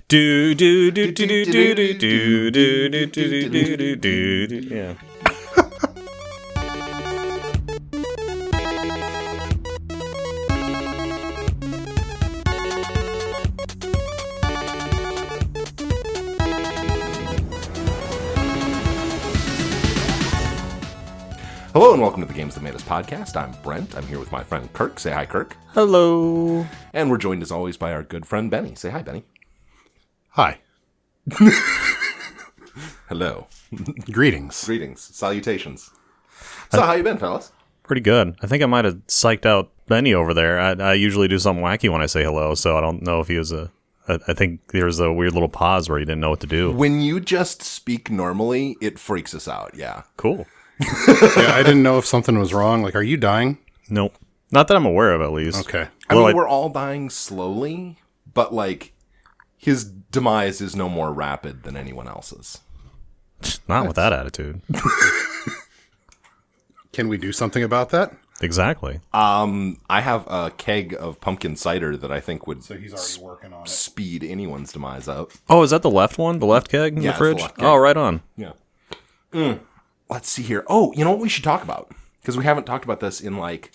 Do do do do do do do do do do do do do. Yeah. Hello and welcome to the Games That Made Us podcast. I'm Brent. I'm here with my friend Kirk. Say hi, Kirk. Hello. And we're joined as always by our good friend Benny. Say hi, Benny. Hi. Hello. Greetings. Greetings. Salutations. So how you been, fellas? Pretty good. I think I might have psyched out Benny over there. I usually do something wacky when I say hello, so I don't know if he was I think there's a weird little pause where he didn't know what to do. When you just speak normally, it freaks us out, yeah. Cool. Yeah, I didn't know if something was wrong. Like, are you dying? Nope. Not that I'm aware of, at least. Okay. I mean, we're all dying slowly, but, like, his demise is no more rapid than anyone else's. Not with that attitude. Can we do something about that? Exactly. I have a keg of pumpkin cider that I think would So he's already working on it. speed anyone's demise up. Oh, is that the left one? The left keg in Yeah, the it's fridge? the left keg. Oh, right on. Yeah. Let's see here. Oh, you know what we should talk about? Because we haven't talked about this in like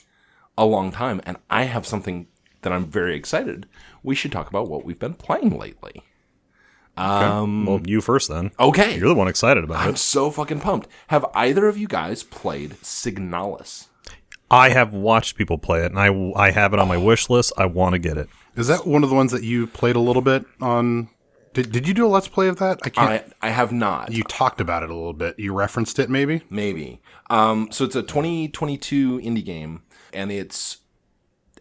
a long time, and I have something that I'm very excited. We should talk about what we've been playing lately. Well, you first then. Okay. You're the one excited about I'm it. so fucking pumped. Have either of you guys played Signalis? I have watched people play it, and I have it on my wish list. I want to get it. Is that one of the ones that you played a little bit on? Did you do a Let's Play of that? I can't. I have not. You talked about it a little bit. You referenced it, maybe? Maybe. So it's a 2022 indie game, and it's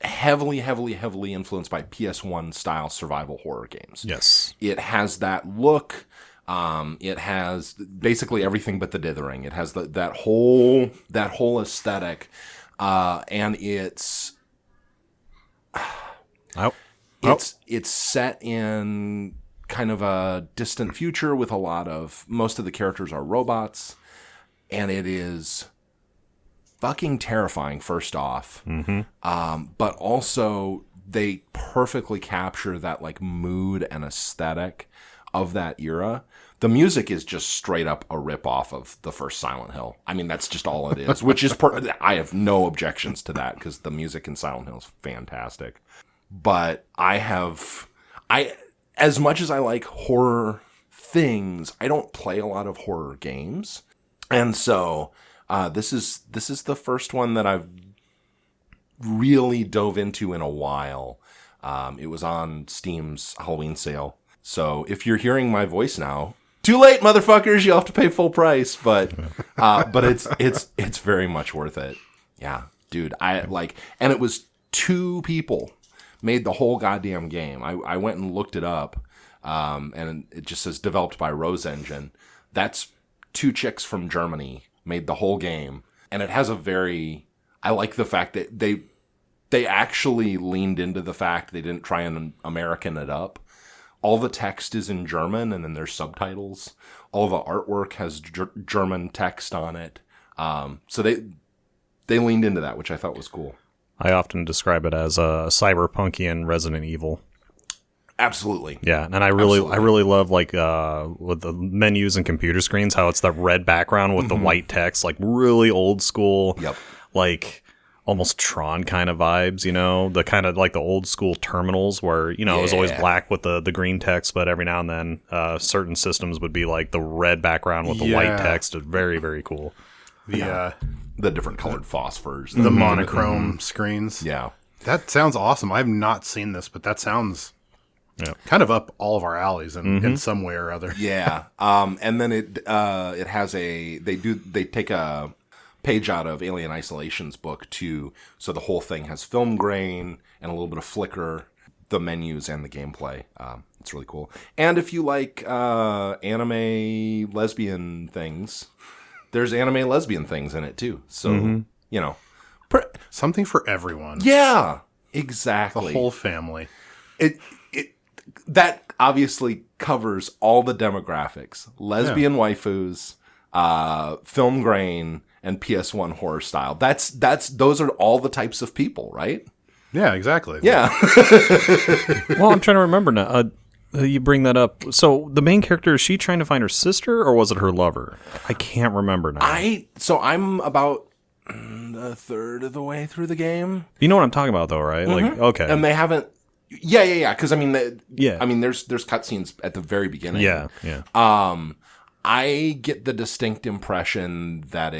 heavily influenced by PS1 style survival horror games. Yes. It has that look. It has basically everything but the dithering. It has that whole aesthetic, and it's set in kind of a distant future with most of the characters are robots, and it is fucking terrifying, first off. But also they perfectly capture that like mood and aesthetic of that era. The music is just straight up a rip-off of the first Silent Hill. I mean, that's just all it is, which is I have no objections to that because the music in Silent Hill is fantastic. But as much as I like horror things, I don't play a lot of horror games. And so this is the first one that I've really dove into in a while. It was on Steam's Halloween sale. So if you're hearing my voice now, too late, motherfuckers, you'll have to pay full price. But it's very much worth it. Yeah, dude, and it was 2 people made the whole goddamn game. I went and looked it up, and it just says developed by Rose Engine. That's 2 chicks from Germany made the whole game, and it has I like the fact that they actually leaned into the fact they didn't try and American it up. All the text is in German, and then there's subtitles. All the artwork has German text on it. So they leaned into that, which I thought was cool. I often describe it as a cyberpunkian Resident Evil. Absolutely. Yeah, and I really love like with the menus and computer screens, how it's the red background with the white text, like really old school. Yep. Like almost Tron kind of vibes, you know, the kind of like the old school terminals where, you know, it was always black with the green text, but every now and then certain systems would be like the red background with the white text. Very, very cool. The different colored phosphors. The monochrome screens. Yeah. That sounds awesome. I've not seen this, but that sounds kind of up all of our alleys in some way or other. Yeah. And then it has they take a page out of Alien Isolation's book too, so the whole thing has film grain and a little bit of flicker, the menus and the gameplay. It's really cool. And if you like anime lesbian things, there's anime lesbian things in it too. So you know, Something for everyone. yeah, exactly. The whole family. That obviously covers all the demographics: lesbian waifus, film grain, and PS1 horror style. Those are all the types of people, right? Yeah, exactly. Yeah. Well, I'm trying to remember now. You bring that up. So the main character, is she trying to find her sister or was it her lover? I can't remember now. I'm about a third of the way through the game. You know what I'm talking about, though, right? Mm-hmm. Like, okay. And they haven't. Yeah. Because I mean, there's cutscenes at the very beginning. Yeah. I get the distinct impression that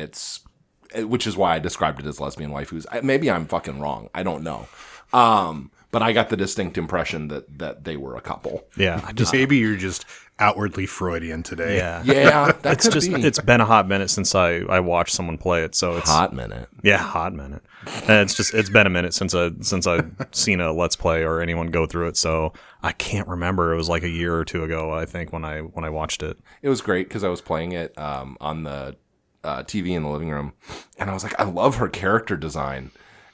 which is why I described it as lesbian waifus. Maybe I'm fucking wrong. I don't know. But I got the distinct impression that they were a couple. Yeah. Maybe you're just outwardly Freudian today. Yeah. Yeah, that could be. It's been a hot minute since I watched someone play it, so it's hot minute. Yeah, hot minute. And it's been a minute since I've seen a Let's Play or anyone go through it, so I can't remember. It was like a year or two ago, I think, when I watched it. It was great because I was playing it on the TV in the living room, and I was like, I love her character design.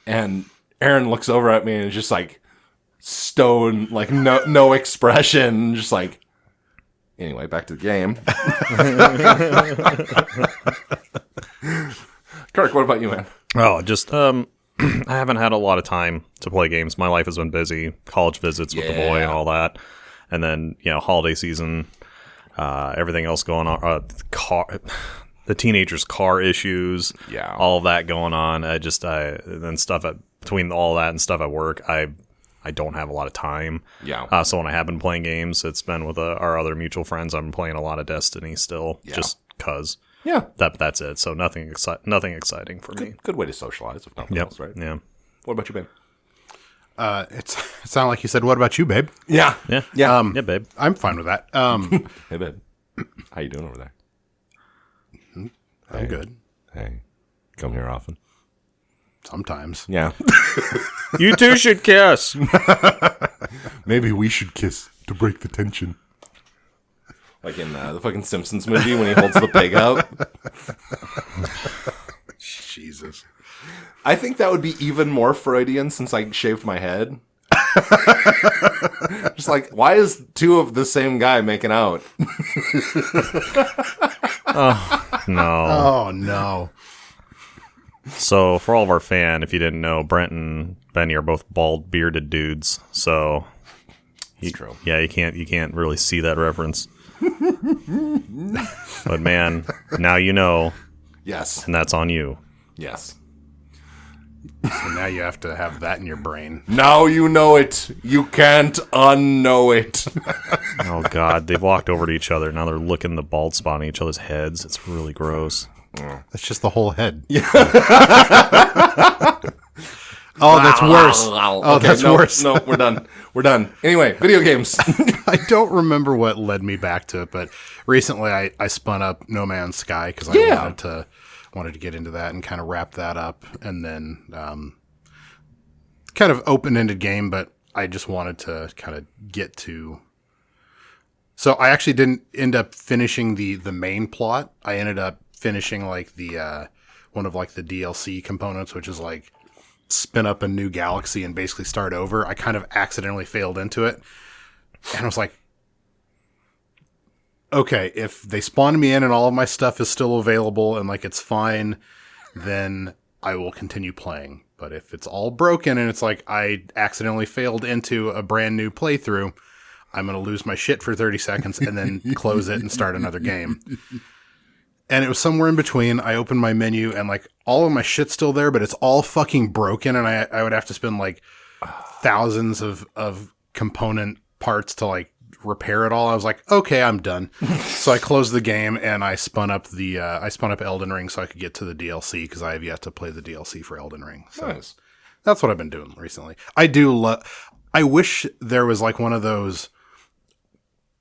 And Aaron looks over at me and is just like stone, like no expression, just like. Anyway, back to the game. Kirk, what about you, man? Oh, just I haven't had a lot of time to play games. My life has been busy, college visits with the boy and all that, and then holiday season, everything else going on. The teenagers' car issues, all of that going on. Then stuff between all that and stuff at work. I don't have a lot of time. Yeah. So when I have been playing games, it's been with our other mutual friends. I've been playing a lot of Destiny still, just cause. Yeah. That's it. So nothing exciting for me. Good way to socialize, if nothing else, right? Yeah. What about you, babe? It sounded like you said, "What about you, babe?" Yeah. Yeah. Yeah. Yeah, babe. I'm fine with that. Hey, babe. How you doing over there? I'm good. Hey. Come here often? Sometimes. Yeah. You two should kiss. Maybe we should kiss to break the tension. Like in the fucking Simpsons movie when he holds the pig up. Jesus. I think that would be even more Freudian since I shaved my head. Just like, why is two of the same guy making out? Oh, no. Oh, no. So for all of our fan, if you didn't know, Brent and Benny are both bald, bearded dudes. So It's true. Yeah, you can't really see that reference. But man, now you know. Yes. And that's on you. Yes. So now you have to have that in your brain. Now you know it. You can't unknow it. Oh God, they've walked over to each other. Now they're looking the bald spot on each other's heads. It's really gross. That's just the whole head. Yeah. Oh, that's worse. Oh, Okay, that's worse. No, we're done. We're done. Anyway, video games. I don't remember what led me back to it, but recently I spun up No Man's Sky because I wanted to get into that and kind of wrap that up, and then kind of open-ended game, but I just wanted to kind of get to. So I actually didn't end up finishing the main plot. I ended up finishing like the one of like the DLC components, which is like spin up a new galaxy and basically start over. I kind of accidentally failed into it, and I was like, okay, if they spawn me in and all of my stuff is still available and like it's fine, then I will continue playing. But if it's all broken and it's like I accidentally failed into a brand new playthrough, I'm going to lose my shit for 30 seconds and then close it and start another game. And it was somewhere in between. I opened my menu and like all of my shit's still there, but it's all fucking broken. And I would have to spend like thousands of component parts to like repair it all. I was like, okay, I'm done. So I closed the game and I spun up Elden Ring so I could get to the DLC because I have yet to play the DLC for Elden Ring. So Nice. That's what I've been doing recently. I wish there was like one of those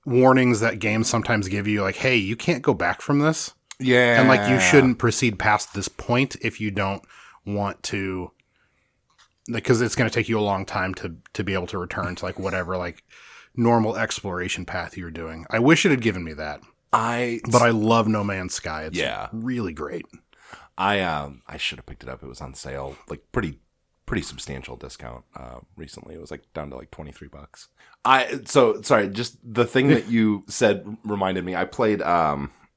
warnings that games sometimes give you, like, hey, you can't go back from this. Yeah. And like you shouldn't proceed past this point if you don't want to, because it's going to take you a long time to be able to return to like whatever like normal exploration path you're doing. I wish it had given me that. But I love No Man's Sky. It's really great. I should have picked it up. It was on sale, like pretty substantial discount recently. It was like down to like $23. Sorry, just the thing that you said reminded me. I played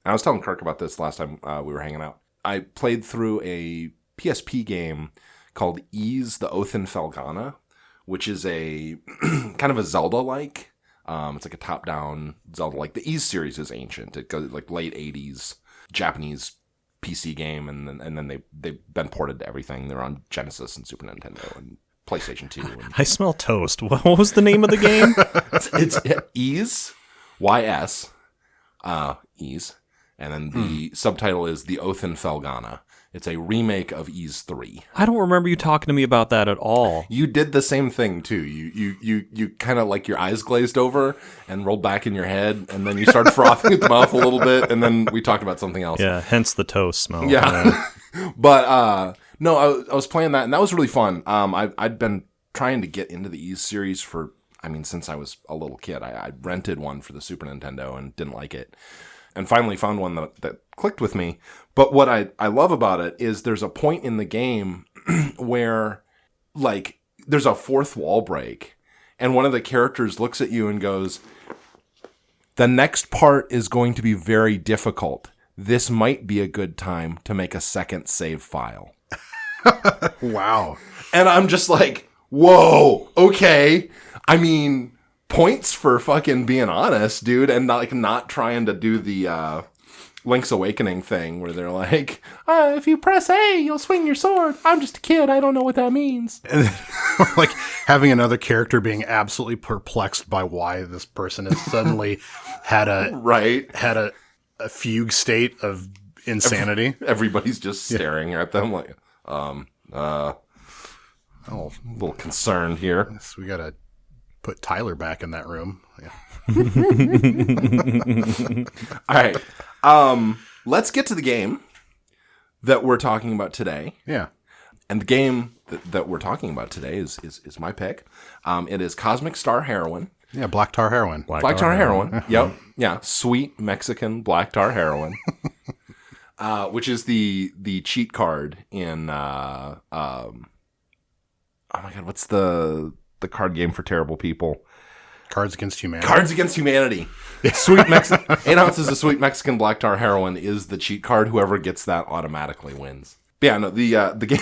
I was telling Kirk about this last time we were hanging out. I played through a PSP game called Ys the Oath in Felghana, which is a kind of a Zelda-like It's like a top-down Zelda. Like the Ys series is ancient. It goes like late 80s Japanese PC game, and then they've been ported to everything. They're on Genesis and Super Nintendo and PlayStation 2. And I smell toast. What was the name of the game? it's Ys, Y-S, Ys, and then the subtitle is The Oath in Felghana. It's a remake of Ys 3. I don't remember you talking to me about that at all. You did the same thing too. You kind of like your eyes glazed over and rolled back in your head, and then you started frothing at the mouth a little bit, and then we talked about something else. Yeah, hence the toast smell. Yeah. But no, I was playing that, and that was really fun. I'd been trying to get into the Ys series since I was a little kid. I rented one for the Super Nintendo and didn't like it. And finally found one that clicked with me. But what I love about it is there's a point in the game where, like, there's a fourth wall break. And one of the characters looks at you and goes, "The next part is going to be very difficult. This might be a good time to make a second save file." Wow. And I'm just like, whoa, okay. I mean, points for fucking being honest, dude, and not trying to do the Link's Awakening thing where they're like, if you press A, you'll swing your sword. I'm just a kid. I don't know what that means. And like having another character being absolutely perplexed by why this person has suddenly had a fugue state of insanity. Everybody's just staring at them like, a little concerned here. So we gotta put Tyler back in that room. Yeah. All right. Let's get to the game that we're talking about today. Yeah. And the game that we're talking about today is my pick. It is Cosmic Star Heroine. Yeah, Black Tar Heroine. Black Tar Heroine. Yep. Yeah. Sweet Mexican Black Tar Heroine. Which is the cheat card in oh my god, what's the card game for terrible people? Cards Against Humanity. Cards Against Humanity. Sweet 8 ounces of Sweet Mexican Black Tar Heroine is the cheat card. Whoever gets that automatically wins. But yeah, no, the game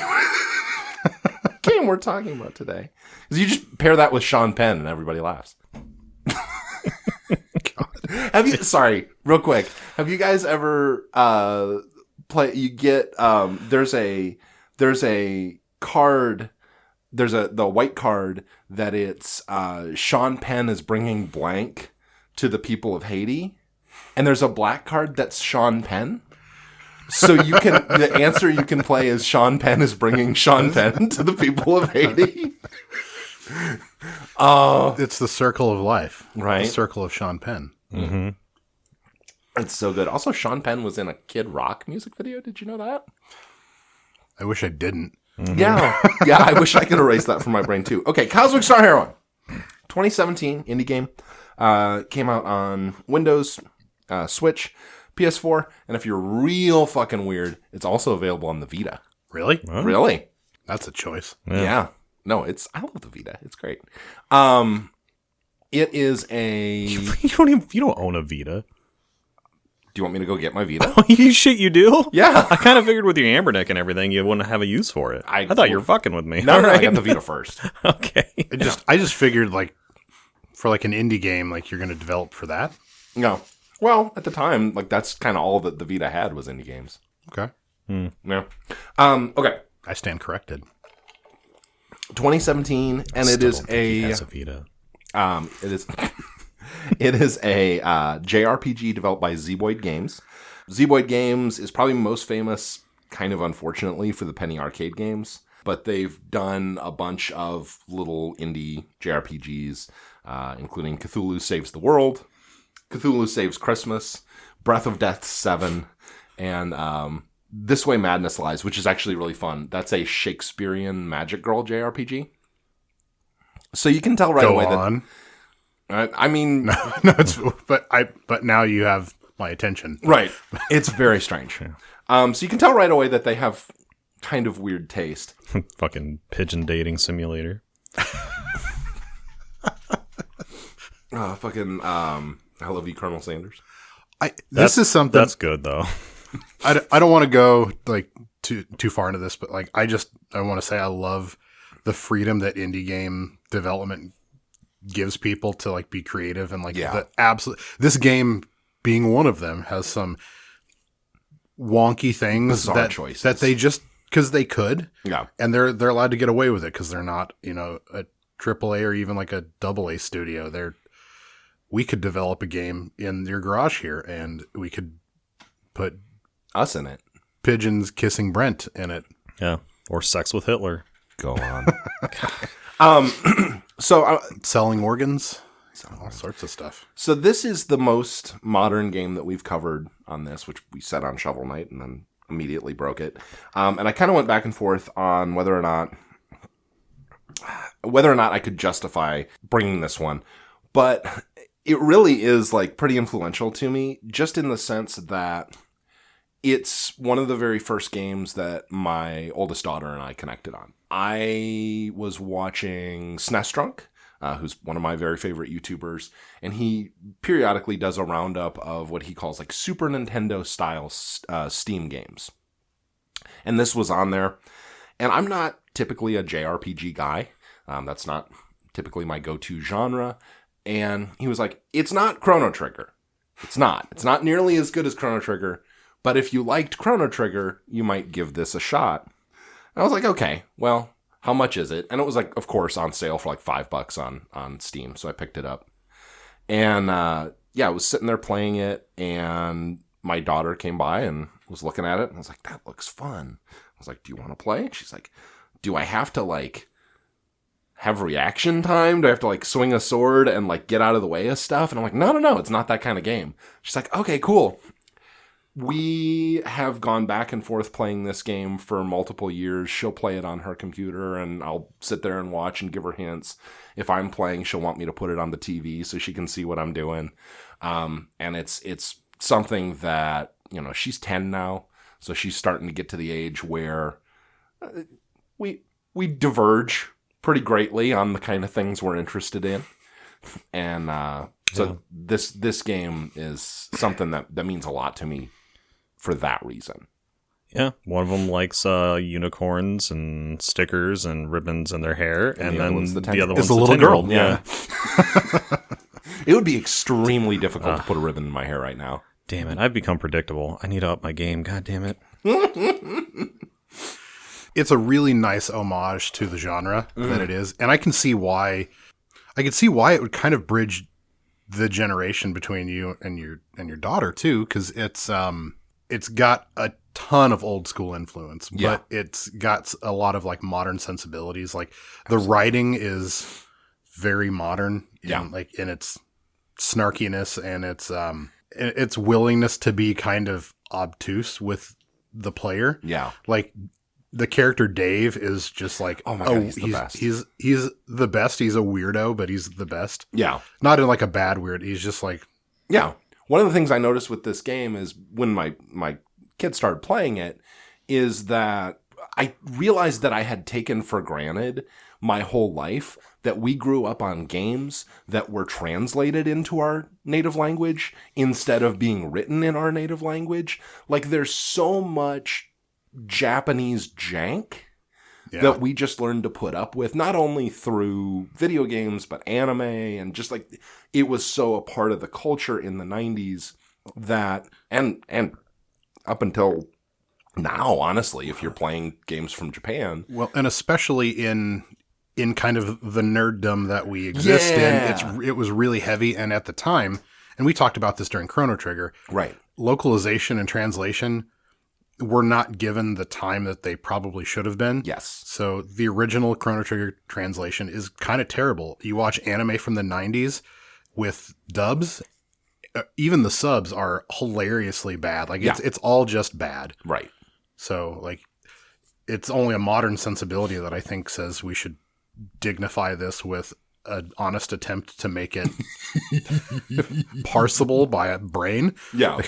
game we're talking about today is you just pair that with Sean Penn and everybody laughs. God. Sorry, real quick. Have you guys ever there's a card, the white card that it's Sean Penn is bringing blank to the people of Haiti, and there's a black card that's Sean Penn. So the answer you can play is Sean Penn is bringing Sean Penn to the people of Haiti. It's the circle of life, right? The circle of Sean Penn. Mm-hmm. It's so good. Also, Sean Penn was in a Kid Rock music video. Did you know that? I wish I didn't. Mm-hmm. Yeah. I wish I could erase that from my brain too. Okay, Cosmic Star Heroine, 2017 indie game, came out on Windows, Switch, PS4, and if you're real fucking weird, it's also available on the Vita. Really? Huh? Really? That's a choice. Yeah. No, I love the Vita. It's great. It is a. You don't own a Vita. Do you want me to go get my Vita? You do? Yeah. I kind of figured with your Ambernick and everything, you wouldn't have a use for it. I thought you were fucking with me. No, I got the Vita first. Okay. I just figured like for like an indie game, like you're going to develop for that. No. Well, at the time, like that's kind of all that the Vita had was indie games. Okay. Yeah. Okay. I stand corrected. 2017, and it is he has a Vita. It is a JRPG developed by Zeboyd Games. Zeboyd Games is probably most famous, kind of unfortunately, for the Penny Arcade games, but they've done a bunch of little indie JRPGs, including Cthulhu Saves the World, Cthulhu Saves Christmas, Breath of Death 7, and This Way Madness Lies, which is actually really fun. That's a Shakespearean Magic Girl JRPG. So you can tell right away that. I mean, no, but now you have my attention. Right. It's very strange. So you can tell right away that they have kind of weird taste. Fucking pigeon dating simulator. I love you, Colonel Sanders. This is something that's good though. I don't want to go like too far into this, but like I want to say I love the freedom that indie game development gives people to like be creative and like Yeah. the absolute. This game being one of them has some wonky things Bizarre choices that they just because they could, and they're allowed to get away with it because they're not a AAA or even like a AA studio. We could develop a game in your garage here, and we could put us in it. Pigeons kissing Brent in it. Yeah, or sex with Hitler. Go on. So selling organs, all sorts of stuff. So this is the most modern game that we've covered on this, which we set on Shovel Knight and then immediately broke it. And I kind of went back and forth on whether or not I could justify bringing this one, but it really is like pretty influential to me, just in the sense that it's one of the very first games that my oldest daughter and I connected on. I was watching SNES Drunk, who's one of my very favorite YouTubers, and he periodically does a roundup of what he calls like Super Nintendo style Steam games. And this was on there. And I'm not typically a JRPG guy. That's not typically my go-to genre. And he was like, it's not Chrono Trigger. It's not. It's not nearly as good as Chrono Trigger. But if you liked Chrono Trigger, you might give this a shot. And I was like, okay, well, how much is it? And it was like, of course, on sale for like $5 on Steam. So I picked it up. And I was sitting there playing it. And my daughter came by and was looking at it. And I was like, that looks fun. I was like, do you want to play? And she's like, do I have to like have reaction time? Do I have to like swing a sword and like get out of the way of stuff? And I'm like, no, it's not that kind of game. She's like, okay, cool. We have gone back and forth playing this game for multiple years. She'll play it on her computer, and I'll sit there and watch and give her hints. If I'm playing, she'll want me to put it on the TV so she can see what I'm doing. And it's something that, she's 10 now, so she's starting to get to the age where we diverge pretty greatly on the kind of things we're interested in. And so this game is something that means a lot to me for that reason. Yeah, one of them likes unicorns and stickers and ribbons in their hair, and then the other one's the little girl. Yeah. It would be extremely difficult to put a ribbon in my hair right now. Damn it, I've become predictable. I need to up my game. God damn it. It's a really nice homage to the genre that it is, and I can see why it would kind of bridge the generation between you and your daughter too, because it's got a ton of old school influence, but it's got a lot of like modern sensibilities. Like the writing is very modern, in its snarkiness and its willingness to be kind of obtuse with the player. Yeah, like the character Dave is just like, oh my God, he's the best. He's the best. He's a weirdo, but he's the best. Yeah, not in like a bad weird. He's just like, yeah. One of the things I noticed with this game is when my kids started playing it is that I realized that I had taken for granted my whole life that we grew up on games that were translated into our native language instead of being written in our native language. Like there's so much Japanese jank that we just learned to put up with, not only through video games, but anime, and just like it was so a part of the culture in the 90s that, and up until now, honestly, if you're playing games from Japan. Well, and especially in kind of the nerddom that we exist in, it was really heavy. And at the time, and we talked about this during Chrono Trigger, right? Localization and translation were not given the time that they probably should have been. Yes. So the original Chrono Trigger translation is kind of terrible. You watch anime from the 90s with dubs, even the subs are hilariously bad. Like it's all just bad. Right. So like it's only a modern sensibility that I think says we should dignify this with an honest attempt to make it parsable by a brain. Yeah.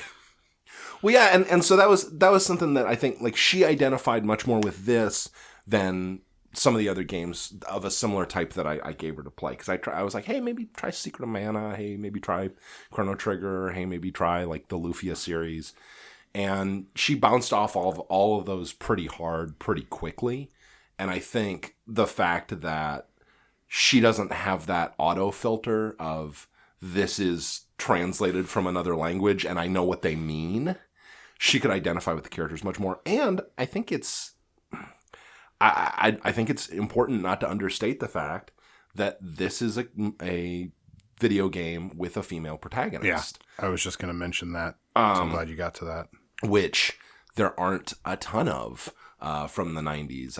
Well, yeah, and so that was something that I think like she identified much more with this than some of the other games of a similar type that I gave her to play. Because I was like, hey, maybe try Secret of Mana. Hey, maybe try Chrono Trigger. Hey, maybe try like the Lufia series. And she bounced off all of those pretty hard, pretty quickly. And I think the fact that she doesn't have that auto filter of this is translated from another language and I know what they mean. She could identify with the characters much more. And I think it's I think it's important not to understate the fact that this is a video game with a female protagonist. Yeah, I was just going to mention that. So I'm glad you got to that. Which there aren't a ton of from the 90s.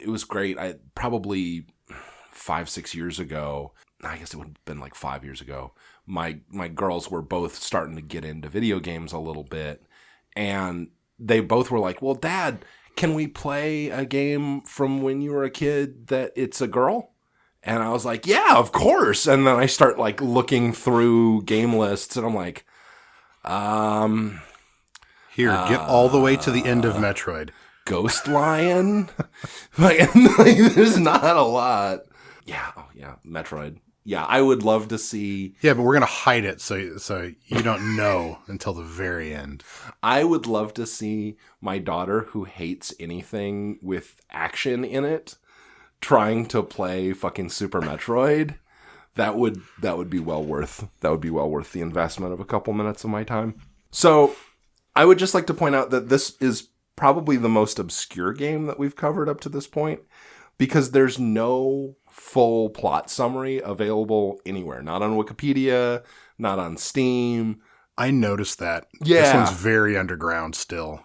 It was great. I probably 5-6 years ago, I guess it would have been like 5 years ago, my girls were both starting to get into video games a little bit. And they both were like, well, Dad, can we play a game from when you were a kid that it's a girl? And I was like, yeah, of course. And then I start like looking through game lists and I'm like, Here, get all the way to the end of Metroid. Ghost Lion? There's not a lot. Yeah. Oh, yeah. Metroid. Yeah, I would love to see... Yeah, but we're going to hide it so you don't know until the very end. I would love to see my daughter, who hates anything with action in it, trying to play fucking Super Metroid. That would be well worth the investment of a couple minutes of my time. So, I would just like to point out that this is probably the most obscure game that we've covered up to this point, because there's no full plot summary available anywhere. Not on Wikipedia, not on Steam. I noticed that. Yeah. This one's very underground still.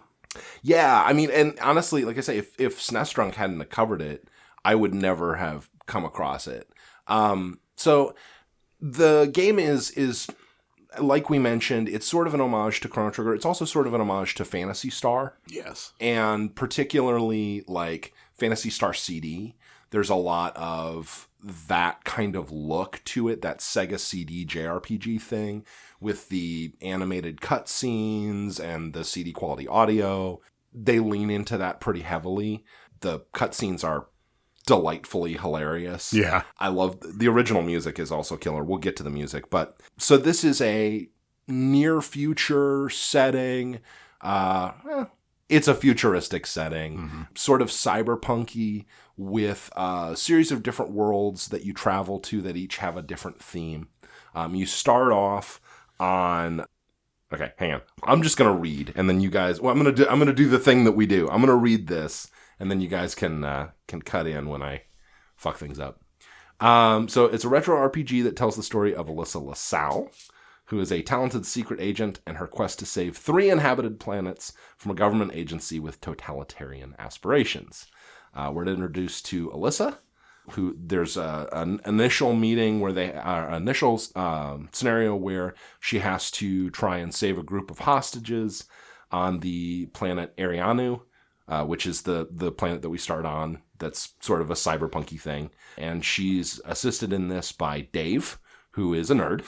Yeah, I mean, and honestly, like I say, if SNES Drunk hadn't covered it, I would never have come across it. So the game is like we mentioned, it's sort of an homage to Chrono Trigger. It's also sort of an homage to Phantasy Star. Yes. And particularly like Phantasy Star CD. There's a lot of that kind of look to it, that Sega CD JRPG thing with the animated cutscenes and the CD quality audio. They lean into that pretty heavily. The cutscenes are delightfully hilarious. Yeah. I love the original music is also killer. We'll get to the music, but so this is a near future setting. It's a futuristic setting, sort of cyberpunky, with a series of different worlds that you travel to that each have a different theme. You start off on. Okay, hang on. I'm just gonna read, and then you guys. Well, I'm gonna do the thing that we do. I'm gonna read this, and then you guys can cut in when I fuck things up. So it's a retro RPG that tells the story of Alyssa LaSalle, who is a talented secret agent, and her quest to save 3 inhabited planets from a government agency with totalitarian aspirations. We're introduced to Alyssa, who there's an initial meeting where initial scenario where she has to try and save a group of hostages on the planet Arianu, which is the planet that we start on. That's sort of a cyberpunky thing. And she's assisted in this by Dave, who is a nerd,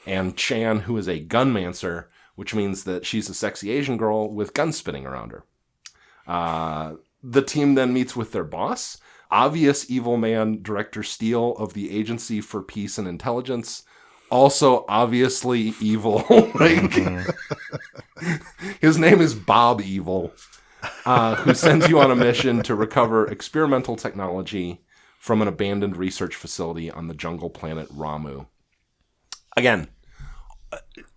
and Chan, who is a gunmancer, which means that she's a sexy Asian girl with guns spinning around her. The team then meets with their boss, obvious evil man Director Steele of the Agency for Peace and Intelligence, also obviously evil. His name is Bob Evil, who sends you on a mission to recover experimental technology from an abandoned research facility on the jungle planet Ramu. Again,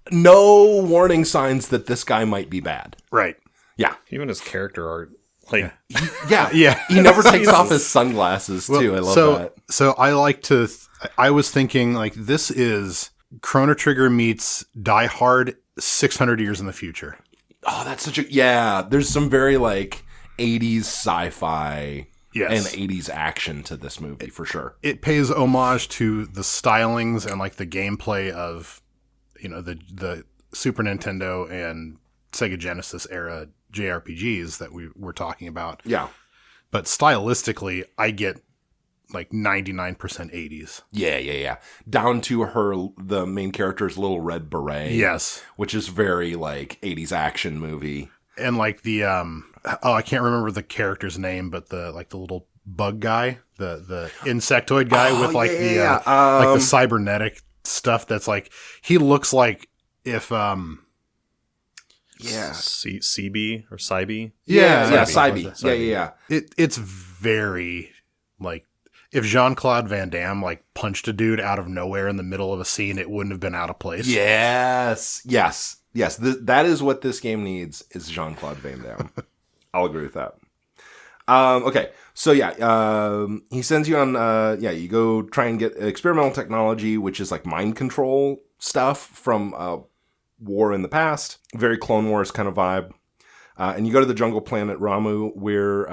no warning signs that this guy might be bad. Right. Yeah. Even his character art, like, yeah. He never takes off his sunglasses too. I love that. So I was thinking like this is Chrono Trigger meets Die Hard 600 years in the future. Oh, that's such a there's some very like 80s sci-fi. Yes. And 80s action to this movie, for sure. It pays homage to the stylings and like the gameplay of, the Super Nintendo and Sega Genesis era JRPGs that we were talking about. Yeah. But stylistically, I get like 99% 80s. Yeah. Down to the main character's little red beret. Yes. Which is very like 80s action movie. And like the I can't remember the character's name, but the little bug guy, the insectoid guy with like the cybernetic stuff that's like he looks like if CB or Cybe. Yeah, Cybe. Yeah. It's very like If Jean-Claude Van Damme like punched a dude out of nowhere in the middle of a scene, it wouldn't have been out of place. Yes. That is what this game needs, is Jean-Claude Van Damme. I'll agree with that. Okay, so he sends you on, you go try and get experimental technology, which is like mind control stuff from war in the past. Very Clone Wars kind of vibe. And you go to the jungle planet Ramu, where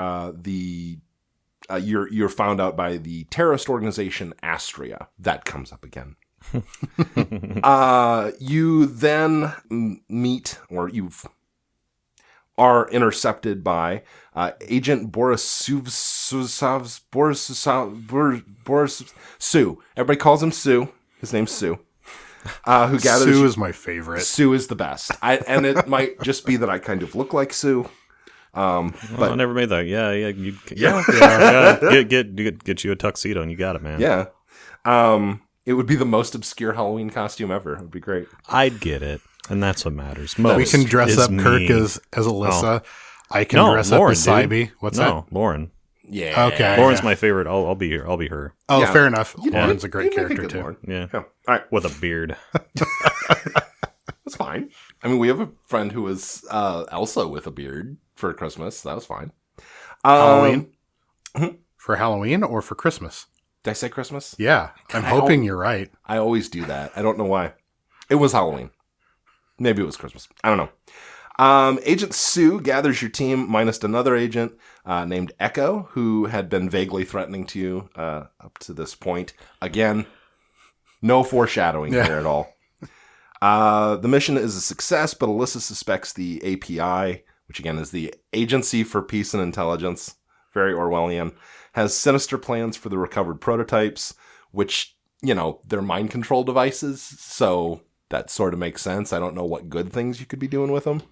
you're found out by the terrorist organization Astria. That comes up again. You then meet, or are intercepted by Agent Boris Sue. Everybody calls him Sue. His name's Sue. Who gathers? Sue is my favorite. Sue is the best. And it might just be that I kind of look like Sue. But I never made that. Yeah. Get you a tuxedo and you got it, man. Yeah. It would be the most obscure Halloween costume ever. It would be great. I'd get it. And that's what matters most. We can dress up Kirk as Alyssa. I can dress Lauren, up as Cybe. What's that? Lauren. Yeah. Okay. Lauren's my favorite. I'll be her. I'll be her. Oh, fair enough. Lauren's a great character too. Lauren. Yeah. All right. With a beard. That's fine. I mean, we have a friend who was Elsa with a beard for Christmas. That was fine. Halloween? For Halloween or for Christmas? Did I say Christmas? Yeah. I'm hoping you're right. I always do that. I don't know why. It was Halloween. Maybe it was Christmas. I don't know. Agent Sue gathers your team minus another agent named Echo, who had been vaguely threatening to you up to this point. Again, no foreshadowing there at all. The mission is a success, but Alyssa suspects the API, which again is the Agency for Peace and Intelligence, very Orwellian, has sinister plans for the recovered prototypes, which, they're mind control devices, so that sort of makes sense. I don't know what good things you could be doing with them.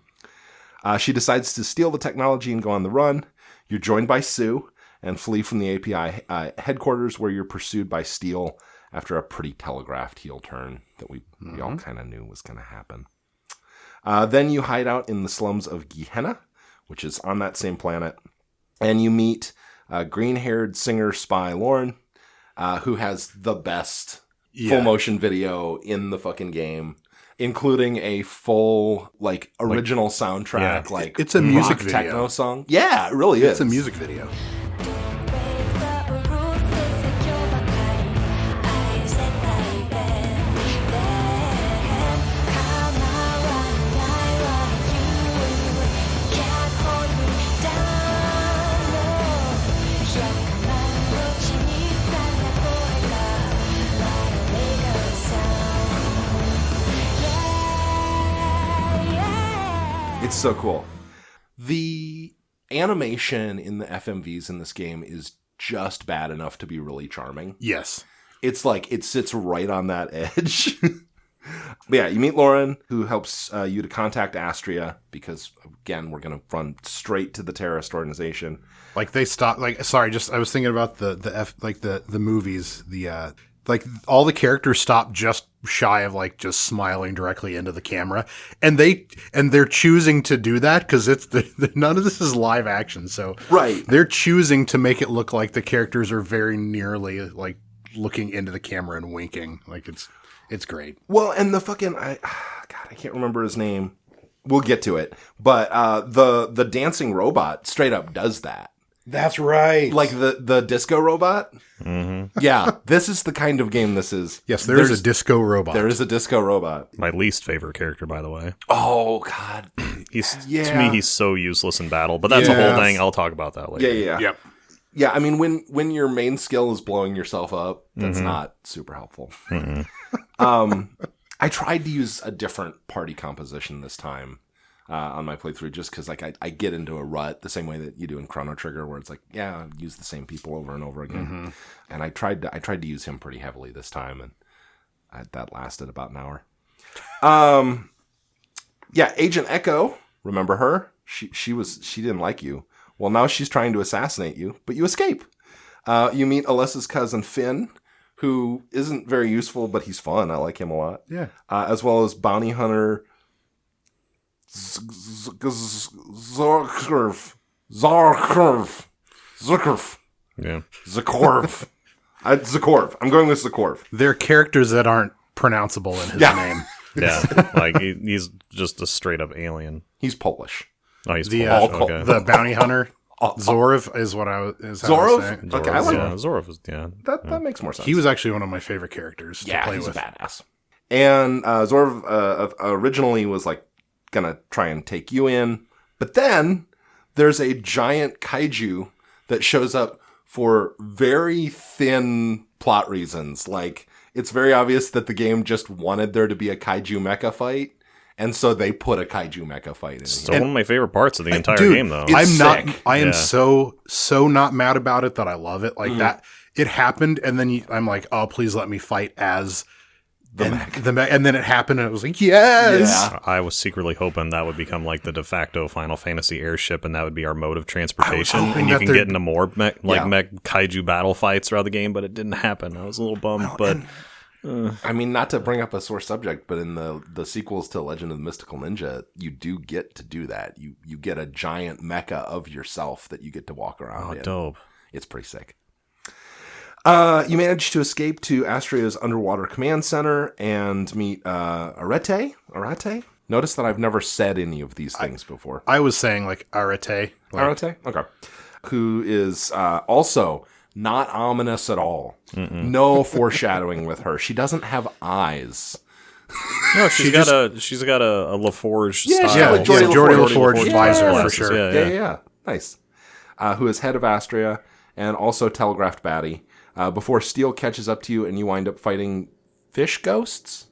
She decides to steal the technology and go on the run. You're joined by Sue and flee from the API headquarters, where you're pursued by Steele after a pretty telegraphed heel turn that we all kind of knew was going to happen. Then you hide out in the slums of Gehenna, which is on that same planet, and you meet green-haired singer spy Lauren, who has the best full motion video in the fucking game, including a full original soundtrack. It's a music video. Techno song. Yeah, it really is. It's a music video. It's so cool. The animation in the FMVs in this game is just bad enough to be really charming. Yes. It's like it sits right on that edge. But yeah, you meet Lauren, who helps you to contact Astria, because, again, we're going to run straight to the terrorist organization. They stopped, I was thinking about the movies, all the characters stop just shy of just smiling directly into the camera, and they're choosing to do that because none of this is live action, so right, they're choosing to make it look like the characters are very nearly looking into the camera and winking. It's great. Well, and the fucking I can't remember his name. We'll get to it, but the dancing robot straight up does that. That's right. The disco robot? Mm-hmm. Yeah, this is the kind of game this is. Yes, there's a disco robot. There is a disco robot. My least favorite character, by the way. Oh, God. To me, he's so useless in battle, but that's a whole thing. I'll talk about that later. Yeah. Yep. Yeah, I mean, when your main skill is blowing yourself up, that's not super helpful. I tried to use a different party composition this time. On my playthrough, just because I get into a rut the same way that you do in Chrono Trigger, where it's use the same people over and over again. And I tried to use him pretty heavily this time, and that lasted about an hour. Agent Echo, remember her? She didn't like you. Well, now she's trying to assassinate you, but you escape. You meet Alyssa's cousin Finn, who isn't very useful, but he's fun. I like him a lot. Yeah. As well as bounty hunter Zarkurv. Yeah. Zakorv. Zakorv. I'm going with Zakorv. They're characters that aren't pronounceable in his name. Yeah, like he's just a straight up alien. He's Polish. Oh, he's The Polish. Okay. the bounty hunter Zorov is what I was. Zorov? Okay, I like Zorov is that makes more sense. He was actually one of my favorite characters to play he's with. a badass. And Zorov originally was like gonna try and take you in, but then there's a giant kaiju that shows up for very thin plot reasons. Like, it's very obvious that the game just wanted there to be a kaiju mecha fight, and so they put a kaiju mecha fight in still here. one of my favorite parts of the entire Dude, game, though. I am so not mad about it that I love it. Like that, it happened, and then I'm like, oh, please let me fight as the mech. And then it happened, and it was like, yes. Yeah. I was secretly hoping that would become like the de facto Final Fantasy airship, and that would be our mode of transportation, and you can get into more mech kaiju battle fights throughout the game. But it didn't happen. I was a little bummed, I mean, not to bring up a sore subject, but in the sequels to Legend of the Mystical Ninja, you do get to do that. You get a giant mecha of yourself that you get to walk around in. Dope. It's pretty sick. You manage to escape to Astria's underwater command center and meet Arete? Notice that I've never said any of these things before. I was saying like Arete. Arete? Okay. Who is also not ominous at all. No foreshadowing with her. She doesn't have eyes. No, she's got a LaForge style. Yeah, like Geordie LaForge LaForge visor for glasses, sure. Yeah. Nice. Who is head of Astria and also telegraphed baddie. Before Steel catches up to you and you wind up fighting fish ghosts.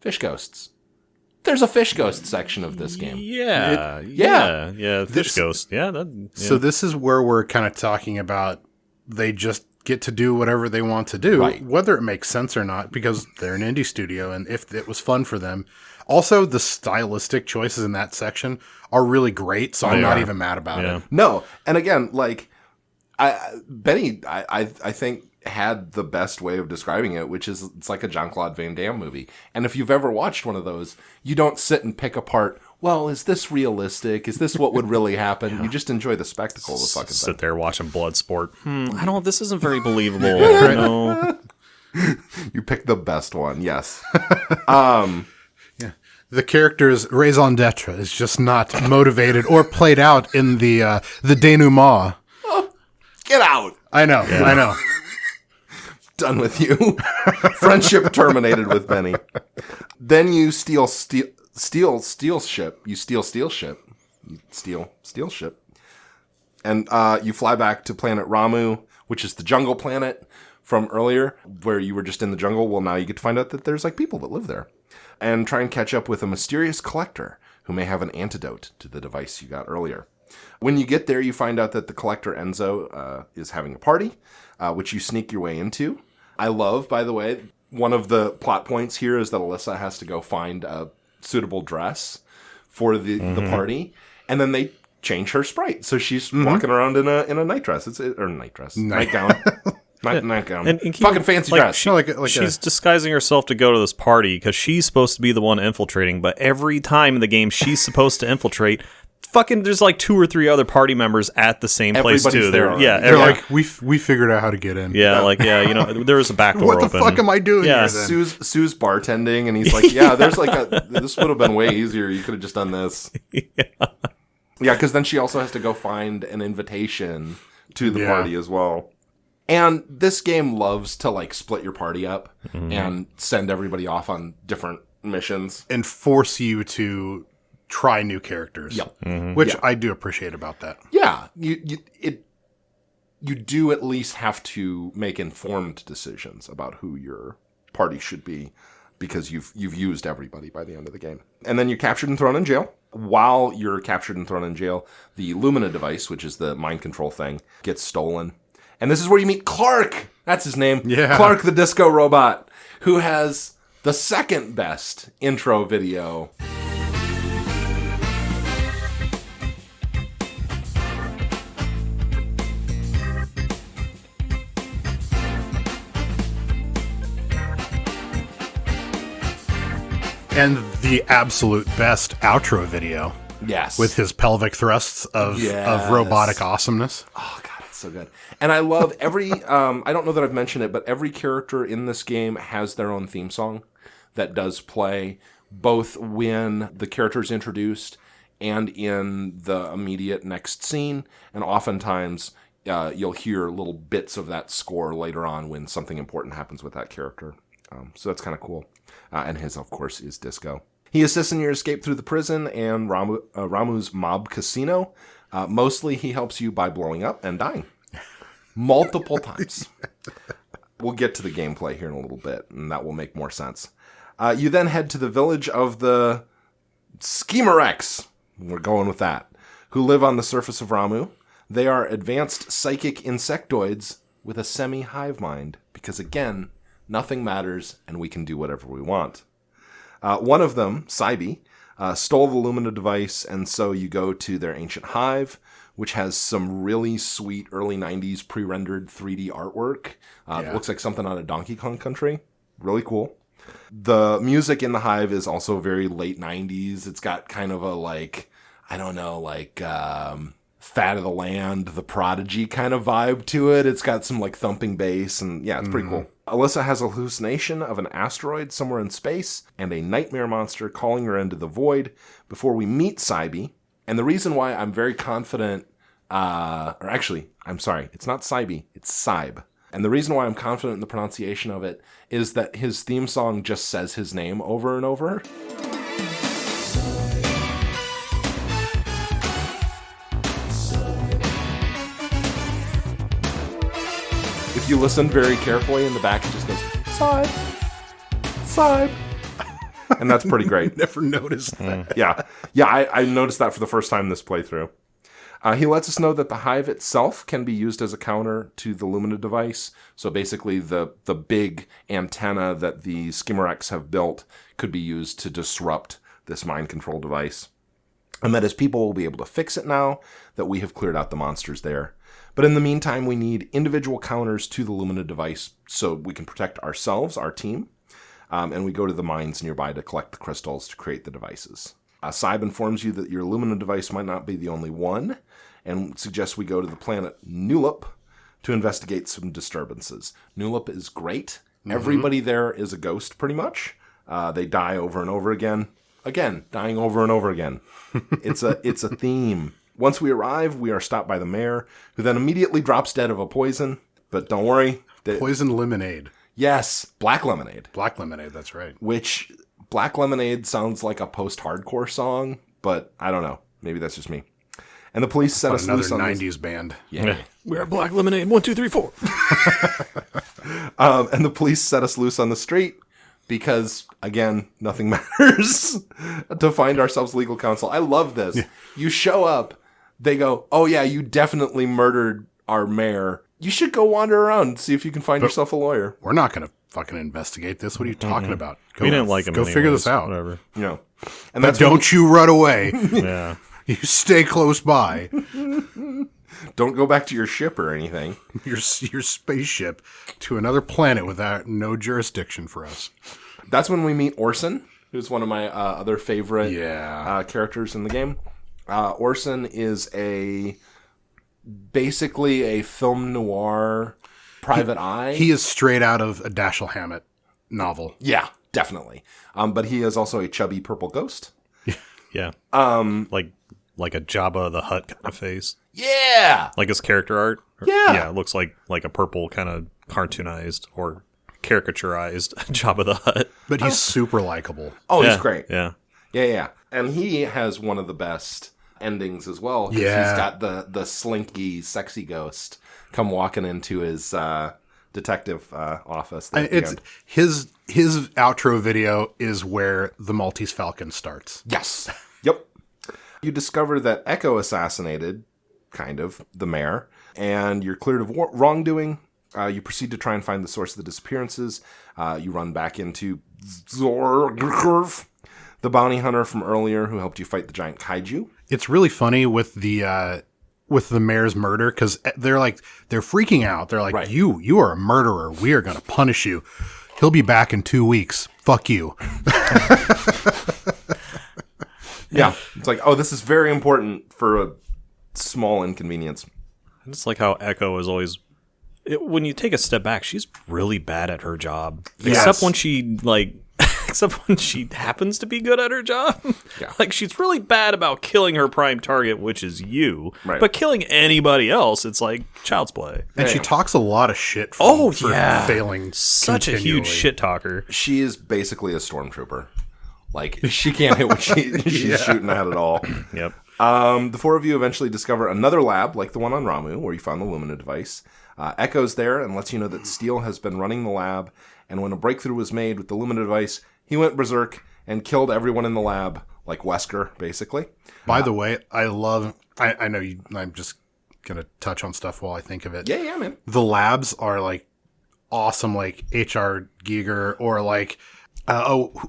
There's a fish ghost section of this game. Yeah. Fish ghost. Yeah. So this is where we're kind of talking about they just get to do whatever they want to do, whether it makes sense or not, because they're an indie studio, and if it was fun for them. Also, the stylistic choices in that section are really great, so I'm not even mad about it. No, and again, like Benny, I think had the best way of describing it, which is it's like a Jean-Claude Van Damme movie. And if you've ever watched one of those, you don't sit and pick apart, well, is this realistic? Is this what would really happen? You just enjoy the spectacle of the fucking thing. Sit there watching Bloodsport. I don't. This isn't very believable. No. You picked the best one, yes. The character's raison d'etre is just not motivated or played out in the denouement. Oh, get out! I know. Done with you. Friendship terminated with Benny. Then you steal ship. You steal ship. And you fly back to planet Ramu, which is the jungle planet from earlier, where you were just in the jungle. Well, now you get to find out that there's like people that live there. And try and catch up with a mysterious collector who may have an antidote to the device you got earlier. When you get there, you find out that the collector Enzo is having a party, which you sneak your way into. I love, by the way, one of the plot points here is that Alyssa has to go find a suitable dress for the party, and then they change her sprite, so she's walking around in a nightdress. Nightgown. Nightgown. And fucking fancy dress. She's disguising herself to go to this party because she's supposed to be the one infiltrating, but every time in the game she's supposed to infiltrate, fucking there's like 2 or 3 other party members at the same place too. They're like, we figured out how to get in. Yeah, there was a back door what the open. fuck am I doing here then? Sue's bartending, and he's like, yeah, there's like this would have been way easier. You could have just done this. Yeah, because then she also has to go find an invitation to the party as well. And this game loves to like split your party up and send everybody off on different missions. And force you to try new characters. Yep. Which I do appreciate about that. Yeah. You do at least have to make informed decisions about who your party should be, because you've used everybody by the end of the game. And then you're captured and thrown in jail. While you're captured and thrown in jail, the Lumina device, which is the mind control thing, gets stolen. And this is where you meet Clark. That's his name. Yeah. Clark the Disco Robot, who has the second best intro video. And the absolute best outro video. Yes. With his pelvic thrusts of robotic awesomeness. Oh, God, it's So good. And I love every, I don't know that I've mentioned it, but every character in this game has their own theme song that does play both when the character is introduced and in the immediate next scene. And oftentimes you'll hear little bits of that score later on when something important happens with that character. So that's kind of cool. And his, of course, is Disco. He assists in your escape through the prison and Ramu's mob casino. Mostly he helps you by blowing up and dying. Multiple times. We'll get to the gameplay here in a little bit, and that will make more sense. You then head to the village of the Schemerex. We're going with that. Who live on the surface of Ramu. They are advanced psychic insectoids with a semi-hive mind. Because again, nothing matters, and we can do whatever we want. One of them, Saibi, stole the Lumina device, and so you go to their ancient hive, which has some really sweet early 90s pre-rendered 3D artwork. It looks like something out of Donkey Kong Country. Really cool. The music in the hive is also very late 90s. It's got kind of a, like, I don't know, like Fat of the Land, The Prodigy kind of vibe to it. It's got some, like, thumping bass, and yeah, it's pretty cool. Alyssa has a hallucination of an asteroid somewhere in space and a nightmare monster calling her into the void before we meet Saibi. And the reason why I'm very confident, or actually, I'm sorry, it's not Saibi, it's Saib. And the reason why I'm confident in the pronunciation of it is that his theme song just says his name over and over. If you listen very carefully in the back, it just goes, Saib, Saib. And that's pretty great. Never noticed that. Yeah, I noticed that for the first time this playthrough. He lets us know that the hive itself can be used as a counter to the Lumina device. So basically the big antenna that the Schemerex have built could be used to disrupt this mind control device. And that his people will be able to fix it now that we have cleared out the monsters there. But in the meantime, we need individual counters to the Lumina device so we can protect ourselves, our team. And we go to the mines nearby to collect the crystals to create the devices. Saib informs you that your Lumina device might not be the only one, and suggests we go to the planet Nulup to investigate some disturbances. Nulup is great. Mm-hmm. Everybody there is a ghost, pretty much. They die over and over again. Again, dying over and over again. It's a theme. Once we arrive, we are stopped by the mayor, who then immediately drops dead of a poison. But don't worry. Poison lemonade. Yes, black lemonade. Black lemonade, that's right. Which, black lemonade sounds like a post-hardcore song, but I don't know. Maybe that's just me. And the police set us loose on another 90s band. Yeah. We're Black Lemonade, 1, 2, 3, 4. And the police set us loose on the street because, again, nothing matters to find ourselves legal counsel. I love this. Yeah. You show up, they go, oh yeah, you definitely murdered our mayor. You should go wander around and see if you can find yourself a lawyer. We're not going to fucking investigate this. What are you talking about? We didn't like him. Go figure this out. Whatever. You know. And but don't you run away. Yeah. You stay close by. Don't go back to your ship or anything. Your spaceship to another planet without no jurisdiction for us. That's when we meet Orson, who's one of my other favorite characters in the game. Orson is basically a film noir private eye. He is straight out of a Dashiell Hammett novel. Yeah, definitely. But he is also a chubby purple ghost. Yeah. Like a Jabba the Hutt kind of face. Yeah. Like his character art. Yeah. Yeah, it looks like a purple kind of cartoonized or caricaturized Jabba the Hutt. But he's super likable. Oh, he's great. Yeah. Yeah. And he has one of the best endings as well. Yeah. He's got the slinky, sexy ghost come walking into his detective office. His outro video is where the Maltese Falcon starts. Yes. Yep. You discover that Echo assassinated, kind of, the mayor, and you're cleared of wrongdoing. You proceed to try and find the source of the disappearances. You run back into Zorg, the bounty hunter from earlier who helped you fight the giant kaiju. It's really funny with the mayor's murder because they're freaking out. They're like, right. You are a murderer. We are going to punish you. He'll be back in 2 weeks. Fuck you. Yeah. It's like, oh, this is very important for a small inconvenience. I just like how Echo is always... when you take a step back, she's really bad at her job. Yes. Except when she, except when she happens to be good at her job. Yeah. Like, she's really bad about killing her prime target, which is you. Right. But killing anybody else, it's like child's play. And she talks a lot of shit for failing. Such a huge shit talker. She is basically a stormtrooper. Like, she can't hit what she's shooting at all. Yep. The four of you eventually discover another lab, like the one on Ramu, where you found the Lumina device. Echo's there and lets you know that Steele has been running the lab, and when a breakthrough was made with the Lumina device, he went berserk and killed everyone in the lab, like Wesker, basically. By the way, I know you, I'm just going to touch on stuff while I think of it. Yeah, man. The labs are, like, awesome, like H.R. Giger, or, like...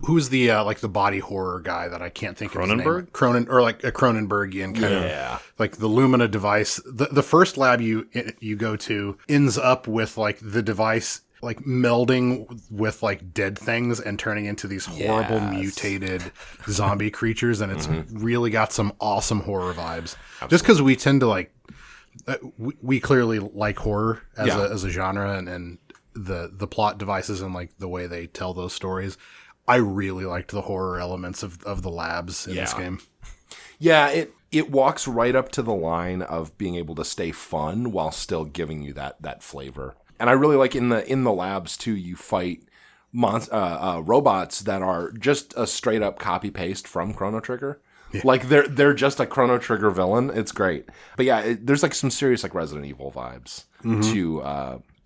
who's the the body horror guy that I can't think of his name? Or like a Cronenbergian kind of like the Lumina device. The first lab you go to ends up with like the device like melding with like dead things and turning into these horrible mutated zombie creatures, and it's really got some awesome horror vibes. Absolutely. Just because we tend to like we clearly like horror as a genre and the plot devices and like the way they tell those stories. I really liked the horror elements of the labs in this game. Yeah, it walks right up to the line of being able to stay fun while still giving you that flavor. And I really like in the labs too, you fight robots that are just a straight up copy paste from Chrono Trigger. Yeah. Like they're just a Chrono Trigger villain. It's great. But yeah, there's like some serious like Resident Evil vibes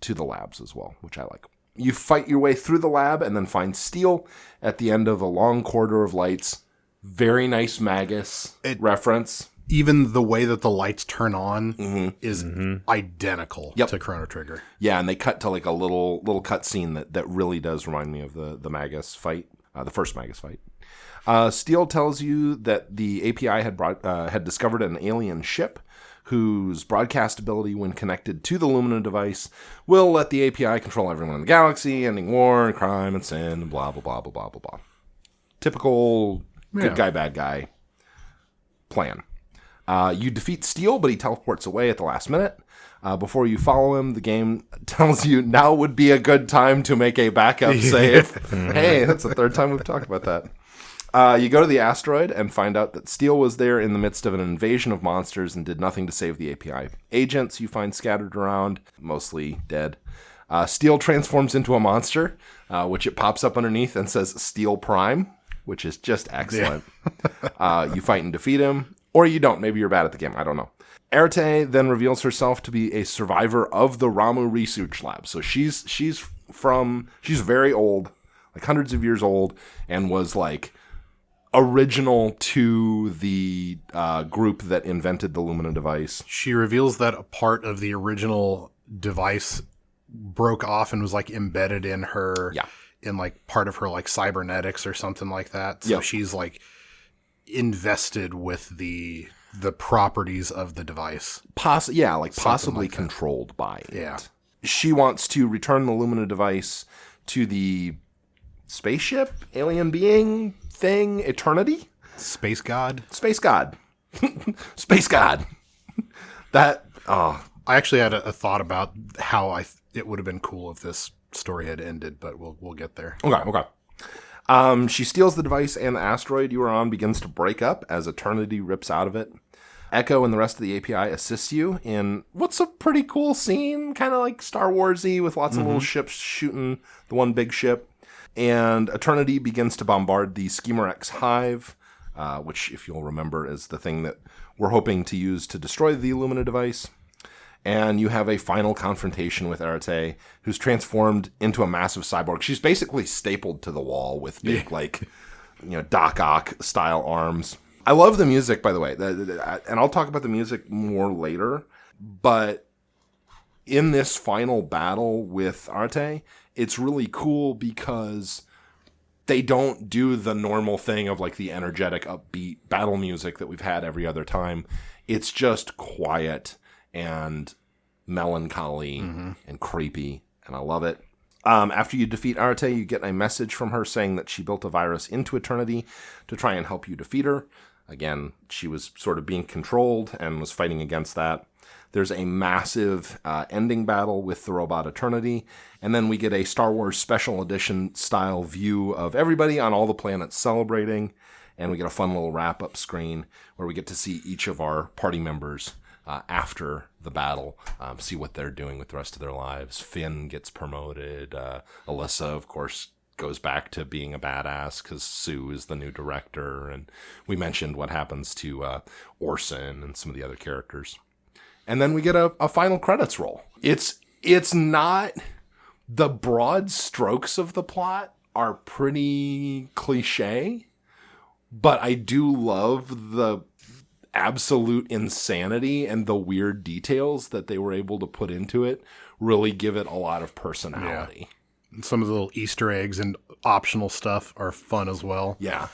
to the labs as well, which I like. You fight your way through the lab and then find Steele at the end of a long corridor of lights. Very nice Magus reference. Even the way that the lights turn on is identical to Chrono Trigger. Yeah, and they cut to like a little cut scene that really does remind me of the Magus fight, the first Magus fight. Steele tells you that the API had discovered an alien ship whose broadcast ability when connected to the Lumina device will let the API control everyone in the galaxy, ending war and crime and sin and blah, blah, blah, blah, blah, blah, blah. Typical good guy, bad guy plan. You defeat Steele, but he teleports away at the last minute. Before you follow him, the game tells you now would be a good time to make a backup save. Hey, that's the third time we've talked about that. You go to the asteroid and find out that Steele was there in the midst of an invasion of monsters and did nothing to save the API. Agents you find scattered around, mostly dead. Steele transforms into a monster, which it pops up underneath and says Steele Prime, which is just excellent. You fight and defeat him, or you don't. Maybe you're bad at the game. I don't know. Arete then reveals herself to be a survivor of the Ramu Research Lab. So she's very old, like hundreds of years old, and was like original to the group that invented the Lumina device. She reveals that a part of the original device broke off and was like embedded in her, in like part of her like cybernetics or something like that. So she's like invested with the properties of the device. Possibly controlled by it. Yeah. She wants to return the Lumina device to the spaceship, alien being thing, Eternity? Space God? Space God. Space God. That, I actually had a thought about how it would have been cool if this story had ended, but we'll get there. Okay. She steals the device, and the asteroid you are on begins to break up as Eternity rips out of it. Echo and the rest of the API assist you in what's a pretty cool scene, kind of like Star Wars-y, with lots of little ships shooting the one big ship. And Eternity begins to bombard the Schemer X hive, which, if you'll remember, is the thing that we're hoping to use to destroy the Lumina device. And you have a final confrontation with Arete, who's transformed into a massive cyborg. She's basically stapled to the wall with big, Doc Ock style arms. I love the music, by the way, and I'll talk about the music more later. But in this final battle with Arete, it's really cool because they don't do the normal thing of like the energetic, upbeat battle music that we've had every other time. It's just quiet and melancholy and creepy, and I love it. After you defeat Arete, you get a message from her saying that she built a virus into Eternity to try and help you defeat her. Again, she was sort of being controlled and was fighting against that. There's a massive ending battle with the robot Eternity, and then we get a Star Wars Special Edition style view of everybody on all the planets celebrating, and we get a fun little wrap-up screen where we get to see each of our party members after the battle, see what they're doing with the rest of their lives. Finn gets promoted. Alyssa, of course, goes back to being a badass because Sue is the new director, and we mentioned what happens to Orson and some of the other characters. And then we get a final credits roll. It's not, the broad strokes of the plot are pretty cliche, but I do love the absolute insanity and the weird details that they were able to put into it really give it a lot of personality. Yeah. Some of the little Easter eggs and optional stuff are fun as well. Yeah.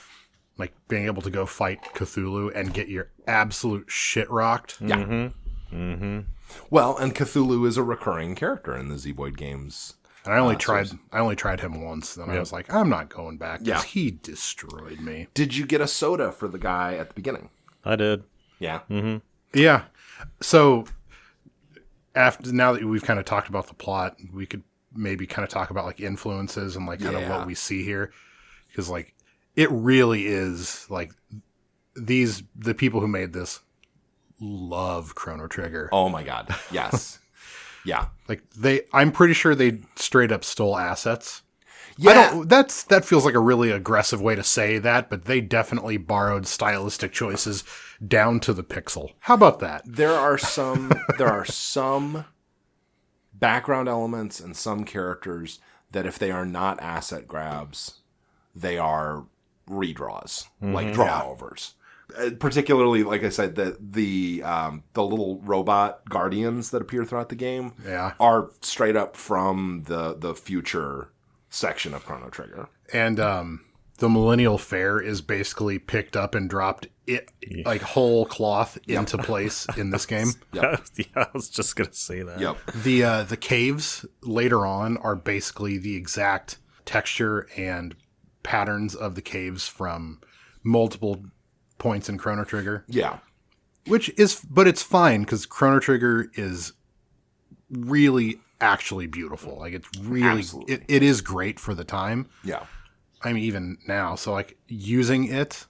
Like being able to go fight Cthulhu and get your absolute shit rocked. Yeah. Mm-hmm. Mm-hmm. Well, and Cthulhu is a recurring character in the Zeboyd games. And I only tried him once. Then I was like, I'm not going back because he destroyed me. Did you get a soda for the guy at the beginning? I did. Yeah. Mm-hmm. Yeah. So now that we've kind of talked about the plot, we could maybe kind of talk about like influences and like kind of what we see here, because like it really is like the people who made this love Chrono Trigger. Oh my God. Yes. Yeah. Like I'm pretty sure they straight up stole assets. Yeah. That feels like a really aggressive way to say that, but they definitely borrowed stylistic choices down to the pixel. How about that? There are some background elements and some characters that if they are not asset grabs, they are redraws, like draw-overs. Particularly, like I said, the little robot guardians that appear throughout the game are straight up from the future section of Chrono Trigger. And the Millennial Fair is basically picked up and dropped like whole cloth into place in this game. Yep. Yeah, I was just gonna say that. Yep. The caves later on are basically the exact texture and patterns of the caves from multiple points in Chrono Trigger. Yeah. But it's fine because Chrono Trigger is really actually beautiful. Like it's really, it is great for the time. Yeah. I mean, even now. So like using it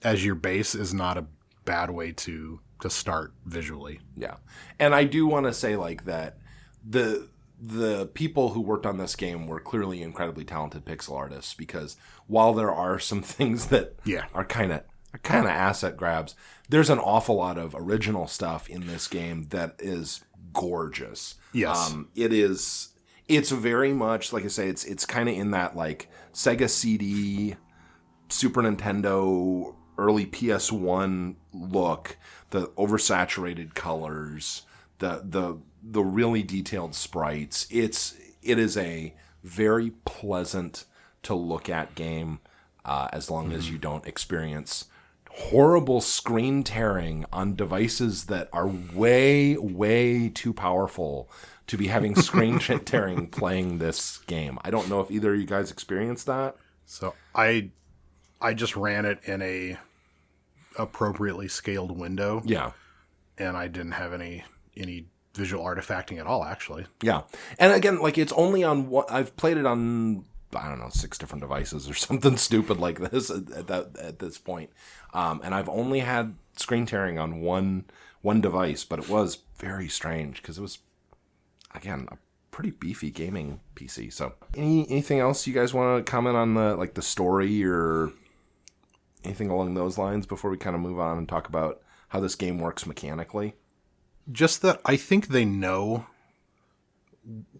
as your base is not a bad way to start visually. Yeah. And I do want to say like that the people who worked on this game were clearly incredibly talented pixel artists, because while there are some things that are kind of asset grabs, there's an awful lot of original stuff in this game that is gorgeous. Yes. It's very much, like I say, it's kind of in that like Sega CD, Super Nintendo, early PS1 look, the oversaturated colors, the really detailed sprites. It is a very pleasant to look at game, as long as you don't experience horrible screen tearing on devices that are way, way too powerful to be having screen tearing playing this game. I don't know if either of you guys experienced that. So I just ran it in a appropriately scaled window. Yeah. And I didn't have any visual artifacting at all, actually. Yeah. And again, like it's only on what I've played it on, I don't know, 6 different devices or something stupid like this at this point. And I've only had screen tearing on one device, but it was very strange because it was, again, a pretty beefy gaming PC. So anything else you guys want to comment on the story or anything along those lines before we kind of move on and talk about how this game works mechanically? Just that I think they know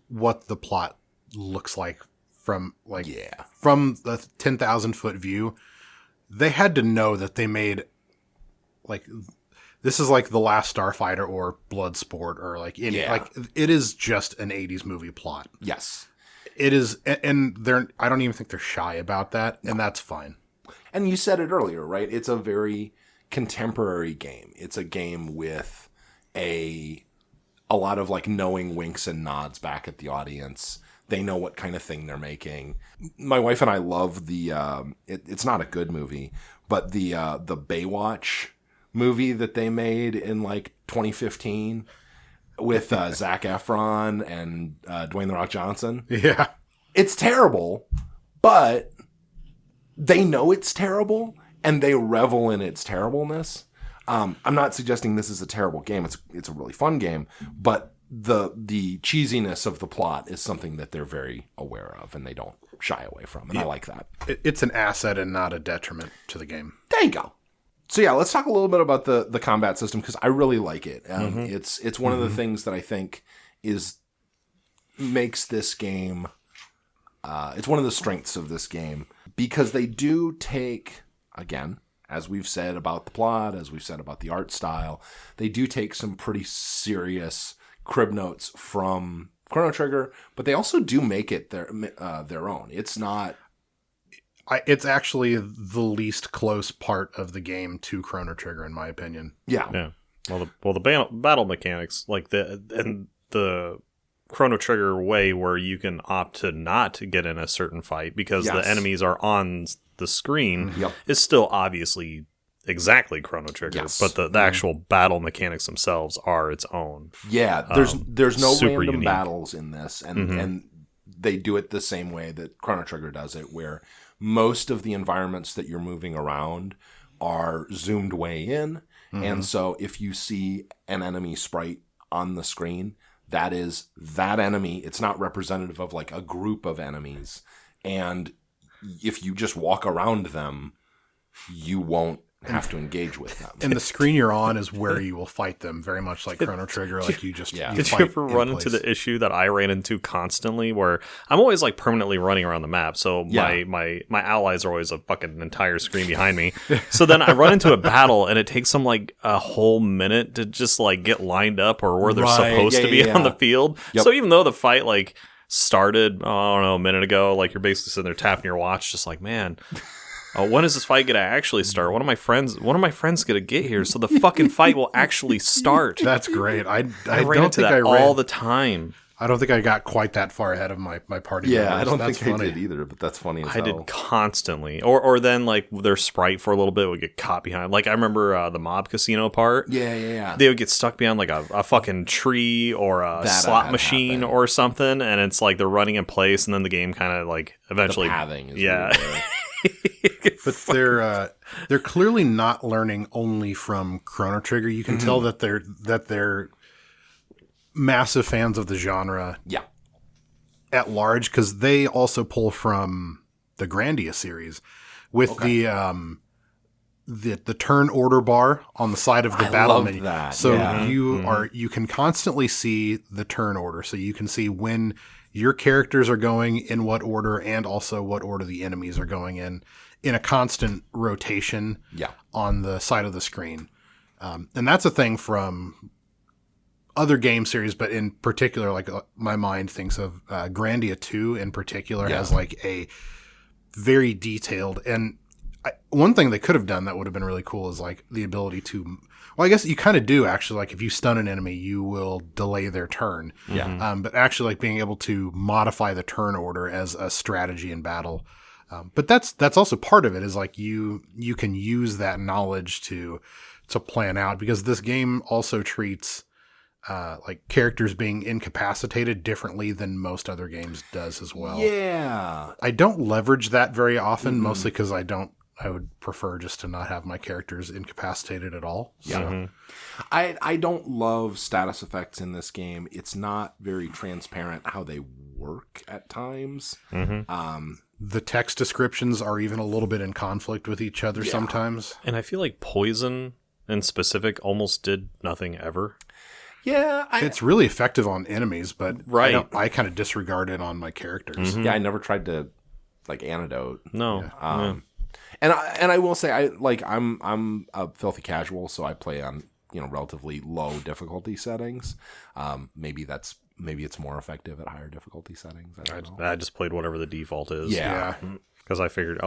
what the plot looks like from the 10,000 foot view. They had to know that they made like this is like The Last Starfighter or Bloodsport or like like it is just an 80s movie plot. Yes. It is, and I don't even think they're shy about that, and that's fine. And you said it earlier, right? It's a very contemporary game. It's a game with a lot of like knowing winks and nods back at the audience. They know what kind of thing they're making. My wife and I love it's not a good movie, but the Baywatch movie that they made in like 2015 with Zac Efron and Dwayne The Rock Johnson. Yeah. It's terrible, but they know it's terrible and they revel in its terribleness. I'm not suggesting this is a terrible game. It's a really fun game, but the cheesiness of the plot is something that they're very aware of and they don't shy away from. And I like that. It's an asset and not a detriment to the game. There you go. So yeah, let's talk a little bit about the combat system because I really like it. It's one of the things that I think makes this game. It's one of the strengths of this game because they do take, again, as we've said about the plot, as we've said about the art style, they do take some pretty serious crib notes from Chrono Trigger, but they also do make it their own. It's not. It's actually the least close part of the game to Chrono Trigger, in my opinion. Yeah. Well, the battle mechanics, like the Chrono Trigger way where you can opt to not get in a certain fight because the enemies are on the screen is still obviously exactly Chrono Trigger, but the actual battle mechanics themselves are its own. Yeah, there's no random unique battles in this, and they do it the same way that Chrono Trigger does it, where most of the environments that you're moving around are zoomed way in, and so if you see an enemy sprite on the screen, that is that enemy. It's not representative of like a group of enemies, and if you just walk around them, you won't have to engage with them. And the screen you're on is where you will fight them, very much like Chrono Trigger. Like you just Did you ever run into the issue that I ran into constantly where I'm always like permanently running around the map, so my allies are always a fucking entire screen behind me. So then I run into a battle and it takes them like a whole minute to just like get lined up or where they're supposed to be on the field. So even though the fight like started, I don't know, a minute ago, like you're basically sitting there tapping your watch just like, man, when is this fight gonna actually start? One of my friends gonna get here so the fucking fight will actually start. That's great. I ran into that all the time. I don't think I got quite that far ahead of my party. Yeah, members. I don't That's think funny. I did either, but that's funny as I hell. did constantly. Or then like their sprite for a little bit would get caught behind. Like I remember the mob casino part. Yeah. They would get stuck behind like a fucking tree or a slot machine or something, and it's like they're running in place, and then the game kind of like eventually The pathing is weird. But they're clearly not learning only from Chrono Trigger. You can tell that they're massive fans of the genre. Yeah. At large, because they also pull from the Grandia series with the turn order bar on the side of the battle love menu. that. So Yeah. you can constantly see the turn order. So you can see when your characters are going in what order and also what order the enemies are going in a constant rotation on the side of the screen. And that's a thing from other game series, but in particular, like my mind thinks of Grandia 2 in particular has like a very detailed, and one thing they could have done that would have been really cool is like the ability to, well, I guess you kind of do actually, like if you stun an enemy, you will delay their turn. Yeah. But actually like being able to modify the turn order as a strategy in battle. But that's also part of it is like you can use that knowledge to plan out, because this game also treats like characters being incapacitated differently than most other games does as well. Yeah. I don't leverage that very often, mostly because I would prefer just to not have my characters incapacitated at all. Yeah. I don't love status effects in this game. It's not very transparent how they work at times. The text descriptions are even a little bit in conflict with each other sometimes. And I feel like poison in specific almost did nothing ever. Yeah. It's really effective on enemies, but Right. I kind of disregard it on my characters. Yeah, I never tried to like antidote. No. And I will say I'm a filthy casual, so I play on relatively low difficulty settings. Maybe it's more effective at higher difficulty settings. I don't know. I just played whatever the default is. Yeah. Because I figured,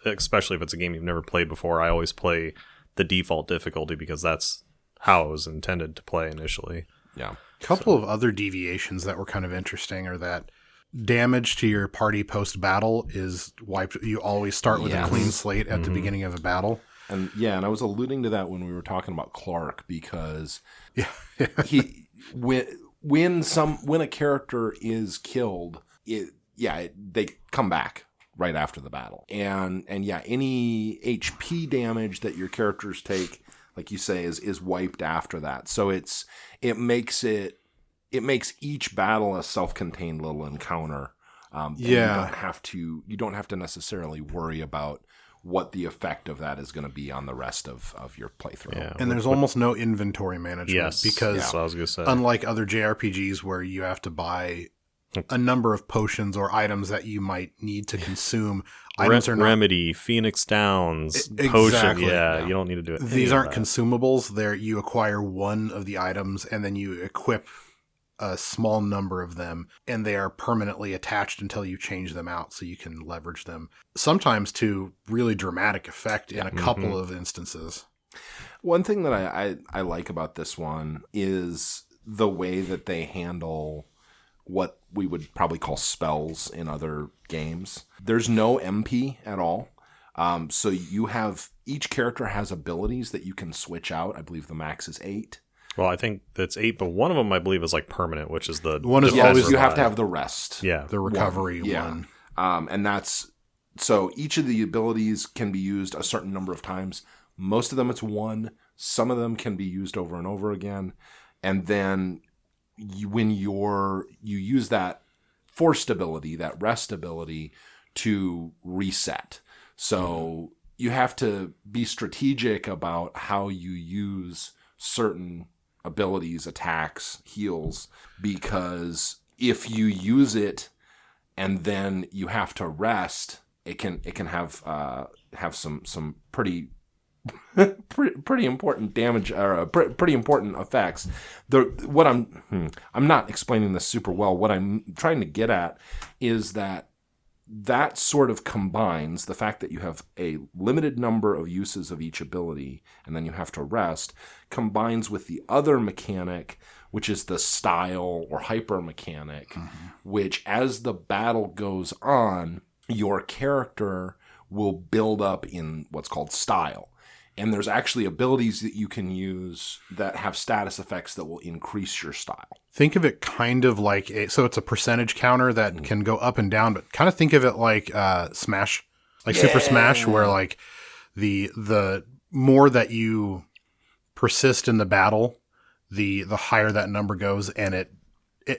especially if it's a game you've never played before, I always play the default difficulty because that's how it was intended to play initially. Yeah. A couple of other deviations that were kind of interesting are that damage to your party post-battle is wiped. You always start with a clean slate at the beginning of a battle. And I was alluding to that when we were talking about Clark, because when a character is killed, they come back right after the battle. And any HP damage that your characters take, like you say, is wiped after that. So it makes each battle a self-contained little encounter. You don't have to necessarily worry about what the effect of that is going to be on the rest of your playthrough. Yeah. And there's almost no inventory management because that's what I was gonna say. Unlike other JRPGs where you have to buy a number of potions or items that you might need to consume, items are not Remedy, Phoenix Downs, Exactly. Potion. Yeah, you don't need to do it. These aren't consumables. You acquire one of the items and then you equip a small number of them, and they are permanently attached until you change them out so you can leverage them, sometimes to really dramatic effect in a couple of instances. One thing that I like about this one is the way that they handle what we would probably call spells in other games. There's no MP at all. So each character has abilities that you can switch out. I believe the max is 8. Well, I think that's 8, but one of them I believe is like permanent, which is the one is always you have to have the rest. Yeah, the recovery one. And that's so each of the abilities can be used a certain number of times. Most of them it's 1. Some of them can be used over and over again. And then when you use that forced ability, that rest ability, to reset. So you have to be strategic about how you use certain abilities, attacks, heals, because if you use it and then you have to rest, it can have some pretty important damage or pretty important effects. I'm not explaining this super well. What I'm trying to get at is that sort of combines the fact that you have a limited number of uses of each ability and then you have to rest, combines with the other mechanic, which is the style or hyper mechanic, which as the battle goes on, your character will build up in what's called style. And there's actually abilities that you can use that have status effects that will increase your style. Think of it kind of like so it's a percentage counter that can go up and down, but kind of think of it like Smash, like Super Smash, where like the more that you persist in the battle, the higher that number goes, and it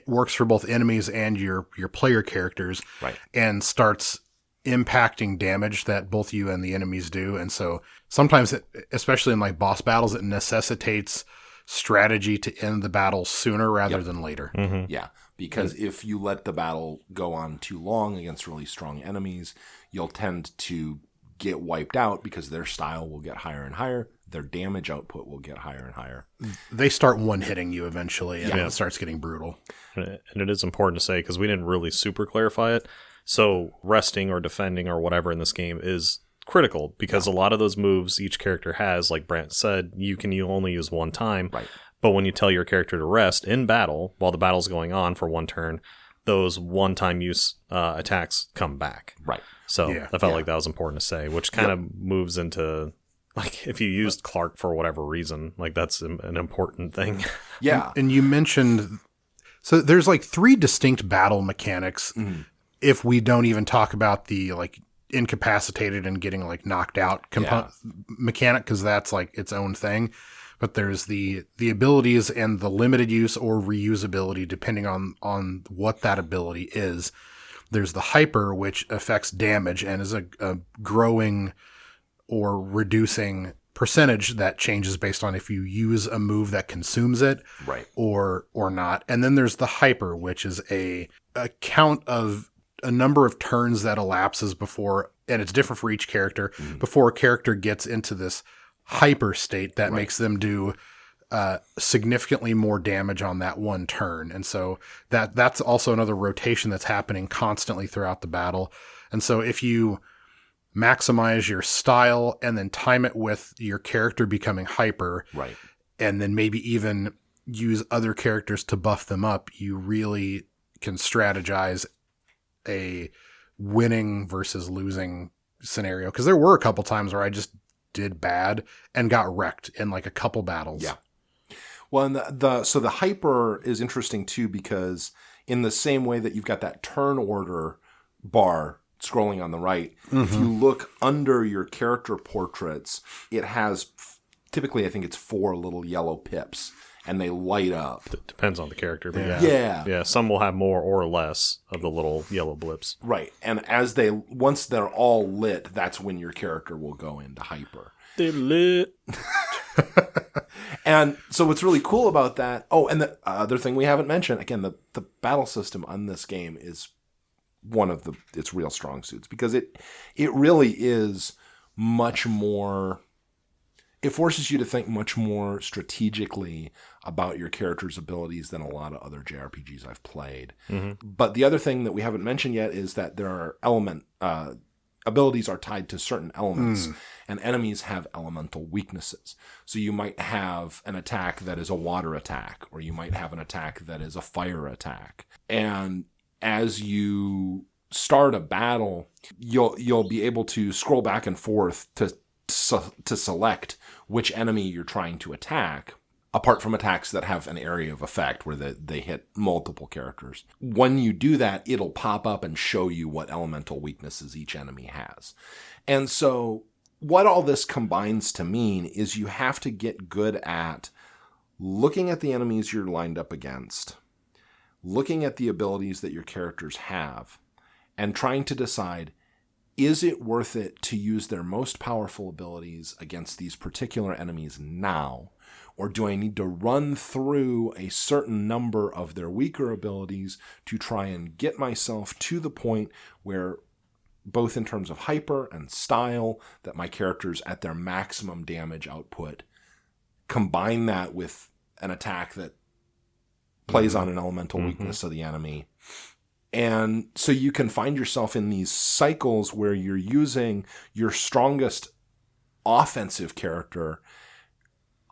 works for both enemies and your player characters, right? And starts impacting damage that both you and the enemies do. And so sometimes, especially in like boss battles, it necessitates strategy to end the battle sooner rather than later. Yeah, because if you let the battle go on too long against really strong enemies, you'll tend to get wiped out because their style will get higher and higher. Their damage output will get higher and higher. They start one-hitting you eventually, and it starts getting brutal. And it is important to say, because we didn't really super clarify it, so resting or defending or whatever in this game is critical, because a lot of those moves each character has, like Brant said, you only use one time. Right. But when you tell your character to rest in battle, while the battle's going on for one turn, those one-time use attacks come back. Right. So I felt like that was important to say, which kind of moves into, like, if you used Clark for whatever reason, like, that's an important thing. Yeah. And you mentioned, so there's like 3 distinct battle mechanics. If we don't even talk about the like incapacitated and getting like knocked out mechanic, because that's like its own thing. But there's the abilities and the limited use or reusability depending on what that ability is. There's the hyper, which affects damage and is a growing or reducing percentage that changes based on if you use a move that consumes it, right, or not. And then there's the hyper, which is a count of a number of turns that elapses before, and it's different for each character, before a character gets into this hyper state that makes them do significantly more damage on that one turn. And so that's also another rotation that's happening constantly throughout the battle. And so if you maximize your style and then time it with your character becoming hyper, right, and then maybe even use other characters to buff them up, you really can strategize a winning versus losing scenario. Because there were a couple times where I just did bad and got wrecked in like a couple battles. Yeah. Well, and so the hyper is interesting too, because in the same way that you've got that turn order bar scrolling on the right, if you look under your character portraits, it has typically, I think it's 4 little yellow pips, and they light up. Depends on the character, but Yeah. some will have more or less of the little yellow blips. Right, and once they're all lit, that's when your character will go into hyper. They're lit. And so what's really cool about that, and the other thing we haven't mentioned, again, the battle system on this game is one of its real strong suits, because it really is much more, it forces you to think much more strategically about your character's abilities than a lot of other JRPGs I've played. But the other thing that we haven't mentioned yet is that there are abilities are tied to certain elements, and enemies have elemental weaknesses. So you might have an attack that is a water attack, or you might have an attack that is a fire attack. And as you start a battle, you'll be able to scroll back and forth to select which enemy you're trying to attack, apart from attacks that have an area of effect where they hit multiple characters. When you do that, it'll pop up and show you what elemental weaknesses each enemy has. And so what all this combines to mean is you have to get good at looking at the enemies you're lined up against, looking at the abilities that your characters have, and trying to decide, is it worth it to use their most powerful abilities against these particular enemies now? Or do I need to run through a certain number of their weaker abilities to try and get myself to the point where, both in terms of hyper and style, that my character's at their maximum damage output, combine that with an attack that plays on an elemental weakness of the enemy. And so you can find yourself in these cycles where you're using your strongest offensive character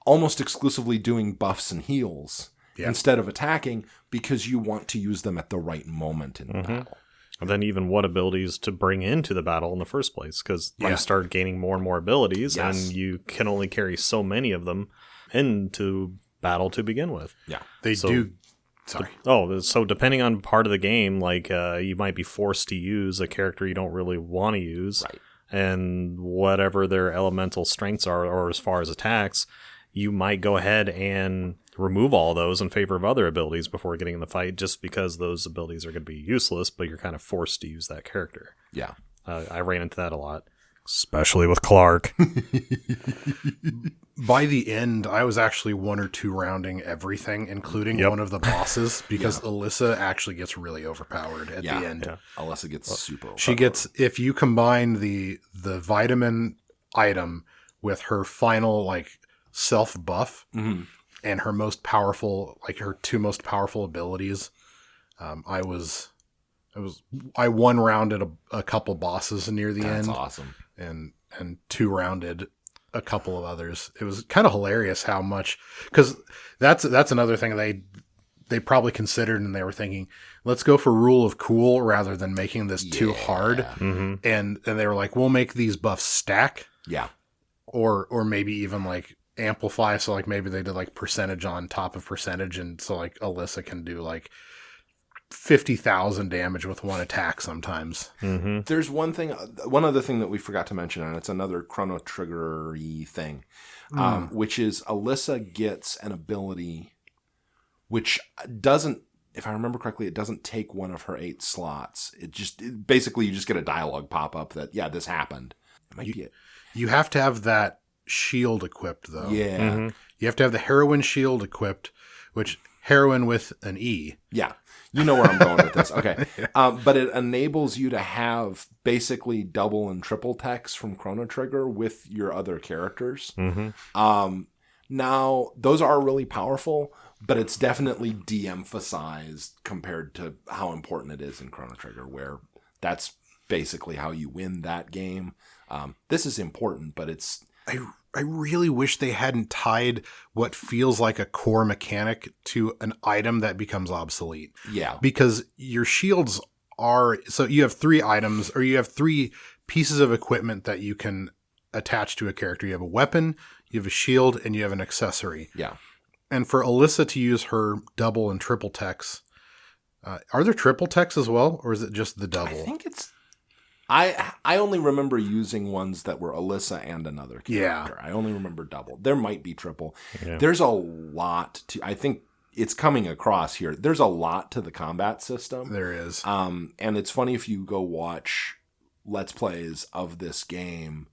almost exclusively doing buffs and heals instead of attacking, because you want to use them at the right moment in the battle. And then even what abilities to bring into the battle in the first place, because you start gaining more and more abilities, and you can only carry so many of them into battle to begin with. Yeah. So depending on part of the game, like you might be forced to use a character you don't really want to use, Right. and whatever their elemental strengths are, or as far as attacks, you might go ahead and remove all those in favor of other abilities before getting in the fight, just because those abilities are going to be useless, but you're kind of forced to use that character. Yeah. I ran into that a lot, especially with Clark. By the end, I was actually 1 or 2 rounding everything, including one of the bosses, because Alyssa actually gets really overpowered at the end. Yeah. Alyssa gets super overpowered. She gets, if you combine the vitamin item with her final like self buff and her most powerful, like her 2 most powerful abilities, I one rounded a couple bosses near the end. That's awesome. And 2 rounded a couple of others. It was kind of hilarious how much, because that's another thing they probably considered, and they were thinking, let's go for rule of cool rather than making this too hard. And they were like, we'll make these buffs stack. Yeah. Or maybe even like amplify. So like maybe they did like percentage on top of percentage. And so like Alyssa can do like 50,000 damage with 1 attack sometimes. There's one other thing that we forgot to mention, and it's another Chrono Trigger-y thing, which is Alyssa gets an ability which doesn't, if I remember correctly, it doesn't take one of her 8 slots. Basically you just get a dialogue pop up that, this happened. It might be it. You have to have that shield equipped, though. Yeah. You have to have the heroine shield equipped, which heroine with an E. Yeah. You know where I'm going with this. Okay. But it enables you to have basically double and triple text from Chrono Trigger with your other characters. Now, those are really powerful, but it's definitely de-emphasized compared to how important it is in Chrono Trigger, where that's basically how you win that game. This is important, but it's... I really wish they hadn't tied what feels like a core mechanic to an item that becomes obsolete. Yeah. Because your shields so you have 3 items, or you have 3 pieces of equipment that you can attach to a character. You have a weapon, you have a shield, and you have an accessory. Yeah. And for Alyssa to use her double and triple techs, are there triple techs as well, or is it just the double? I think it's... I only remember using ones that were Alyssa and another character. Yeah. I only remember double. There might be triple. Yeah. There's a lot to... I think it's coming across here. There's a lot to the combat system. There is. And it's funny, if you go watch Let's Plays of this game,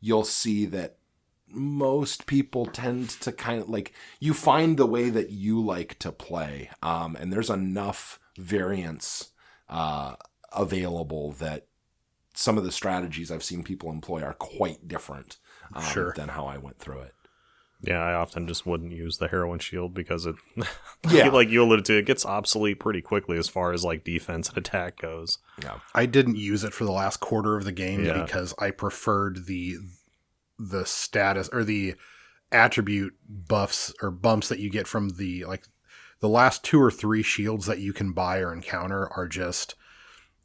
you'll see that most people tend to kind of like, you find the way that you like to play. And there's enough variance available that some of the strategies I've seen people employ are quite different than how I went through it. Yeah, I often just wouldn't use the heroine shield because it, Yeah. like you alluded to, it gets obsolete pretty quickly as far as like defense and attack goes. Yeah. I didn't use it for the last quarter of the game Yeah. because I preferred the status or the attribute buffs or bumps that you get from the last 2 or 3 shields that you can buy or encounter are just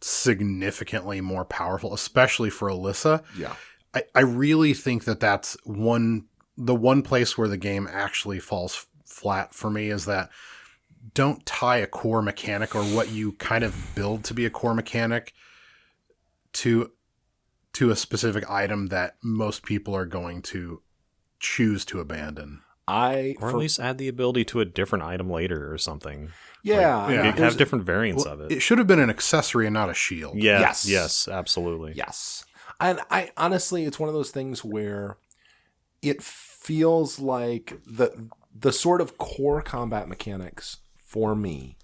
significantly more powerful, especially for Alyssa. Yeah. I really think that's the one place where the game actually falls flat for me is that don't tie a core mechanic or what you kind of build to be a core mechanic to a specific item that most people are going to choose to abandon. Or at least add the ability to a different item later or something. Yeah. Have different variants of it. It should have been an accessory and not a shield. Yeah, Yes. yes, absolutely. Yes. And I honestly, it's one of those things where it feels like the sort of core combat mechanics for me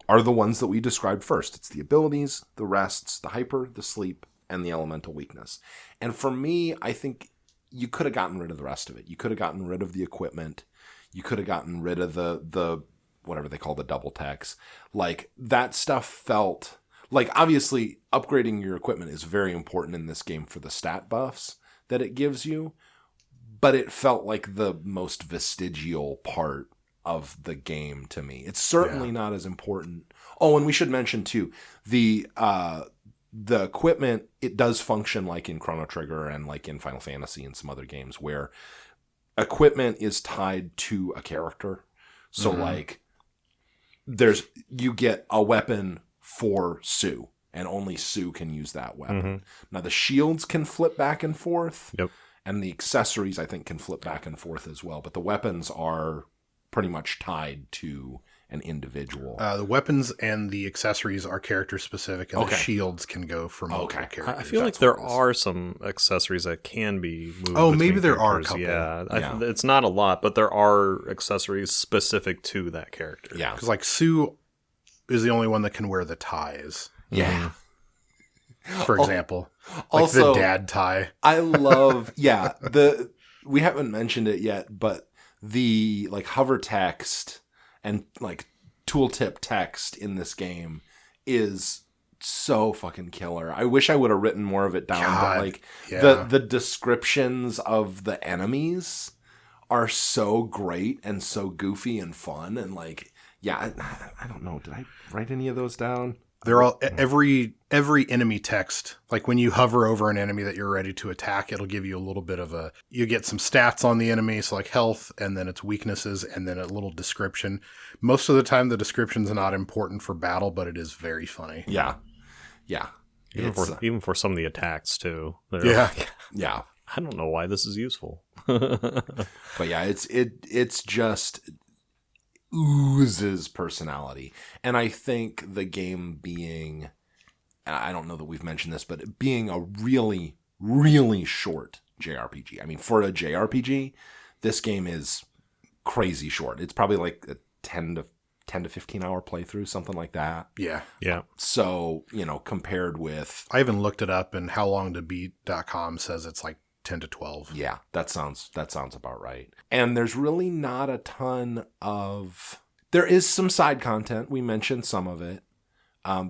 are the ones that we described first. It's the abilities, the rests, the hyper, the sleep, and the elemental weakness. And for me, I think you could have gotten rid of the rest of it. You could have gotten rid of the equipment. You could have gotten rid of the whatever they call the double techs. Like, that stuff felt like, obviously upgrading your equipment is very important in this game for the stat buffs that it gives you, but it felt like the most vestigial part of the game to me. It's certainly not as important. Oh, and we should mention too, the equipment, it does function like in Chrono Trigger and like in Final Fantasy and some other games where equipment is tied to a character. So like you get a weapon for Sue and only Sue can use that weapon. Now the shields can flip back and forth. Yep. And the accessories, I think, can flip back and forth as well. But the weapons are pretty much tied to an individual. The weapons and the accessories are character specific, and the shields can go for multiple characters. I feel like there are some accessories that can be moved. Oh, maybe between there are a characters. couple. Yeah, it's not a lot, but there are accessories specific to that character. Yeah. Because like Sue is the only one that can wear the ties. Yeah. For example, like also, the dad tie. I love, we haven't mentioned it yet, but the like hover text and like tooltip text in this game is so fucking killer. I wish I would have written more of it down, but like the descriptions of the enemies are so great and so goofy and fun. And like, I don't know. Did I write any of those down? They're all every enemy text. Like when you hover over an enemy that you're ready to attack, it'll give you a little bit of you get some stats on the enemy, so like health, and then its weaknesses, and then a little description. Most of the time, the description's not important for battle, but it is very funny. Yeah. Even for some of the attacks too. Yeah. I don't know why this is useful. But yeah, it's just oozes personality. And I think the game being, I don't know that we've mentioned this, but being a really, really short JRPG. I mean, for a JRPG, this game is crazy short. It's probably like a 10 to 15 hour playthrough, something like that. Yeah. So, compared with... I even looked it up, and howlongtobeat.com says it's like 10 to 12. Yeah, that sounds about right. And there's really not a ton of... There is some side content. We mentioned some of it.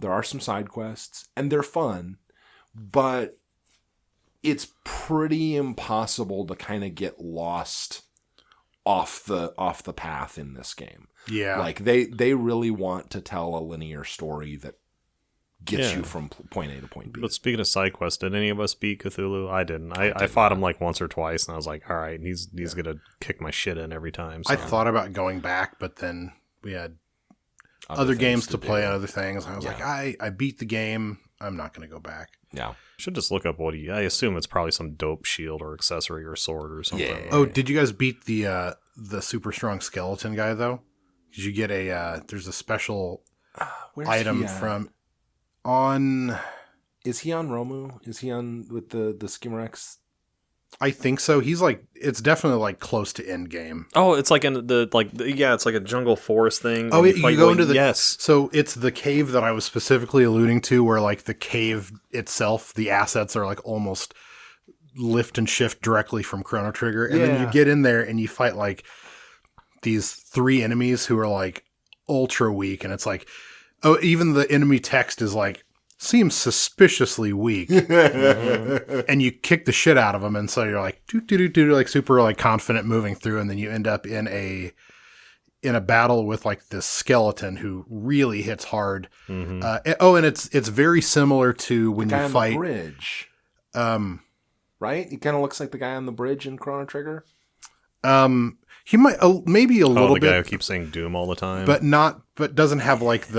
There are some side quests, and they're fun, but it's pretty impossible to kind of get lost off the path in this game. Yeah. Like they really want to tell a linear story that gets you from point A to point B. But speaking of side quests, did any of us beat Cthulhu? I didn't. I fought him like once or twice, and I was like, all right, he's gonna kick my shit in every time. So. I thought about going back, but then we had other games to play and other things. I was like, I beat the game. I'm not going to go back. Yeah. Should just look up what I assume it's probably some dope shield or accessory or sword or something. Yeah. Oh, did you guys beat the super strong skeleton guy though? Did you get there's a special item from on... Is he on Romu? Is he on with the Skimmerex? I think so. He's like, it's definitely like close to end game. Oh, it's like it's like a jungle forest thing. Oh, you go into the... Yes. So it's the cave that I was specifically alluding to where like the cave itself, the assets are like almost lift and shift directly from Chrono Trigger. And then you get in there and you fight like these 3 enemies who are like ultra weak. And it's like, oh, even the enemy text is like, seems suspiciously weak. And you kick the shit out of them. And so you're like, like super like confident moving through. And then you end up in a battle with like this skeleton who really hits hard. Mm-hmm. And it's very similar to when you fight on the bridge. Right? He kind of looks like the guy on the bridge in Chrono Trigger. He might maybe a little bit. The guy who keeps saying Doom all the time, but doesn't have like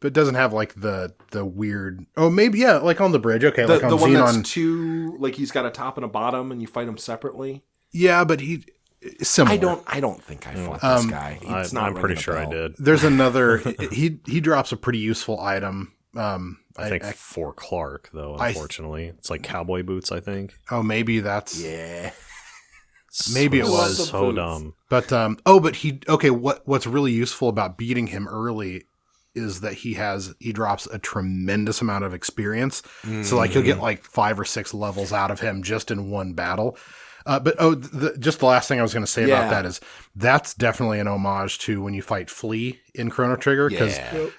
but doesn't have like the weird. Oh, maybe like on the bridge. Okay, like on the one Xenon. That's two. Like he's got a top and a bottom, and you fight him separately. Yeah, but he similar. I don't think I fought this guy. I'm pretty sure I did. There's another. he drops a pretty useful item. I think for Clark though. Unfortunately, it's like cowboy boots. I think. Oh, maybe that's Maybe it was so dumb. But what's really useful about beating him early is that he drops a tremendous amount of experience. So like you'll get like 5 or 6 levels out of him just in one battle. Just the last thing I was going to say about that is that's definitely an homage to when you fight Flea in Chrono Trigger, because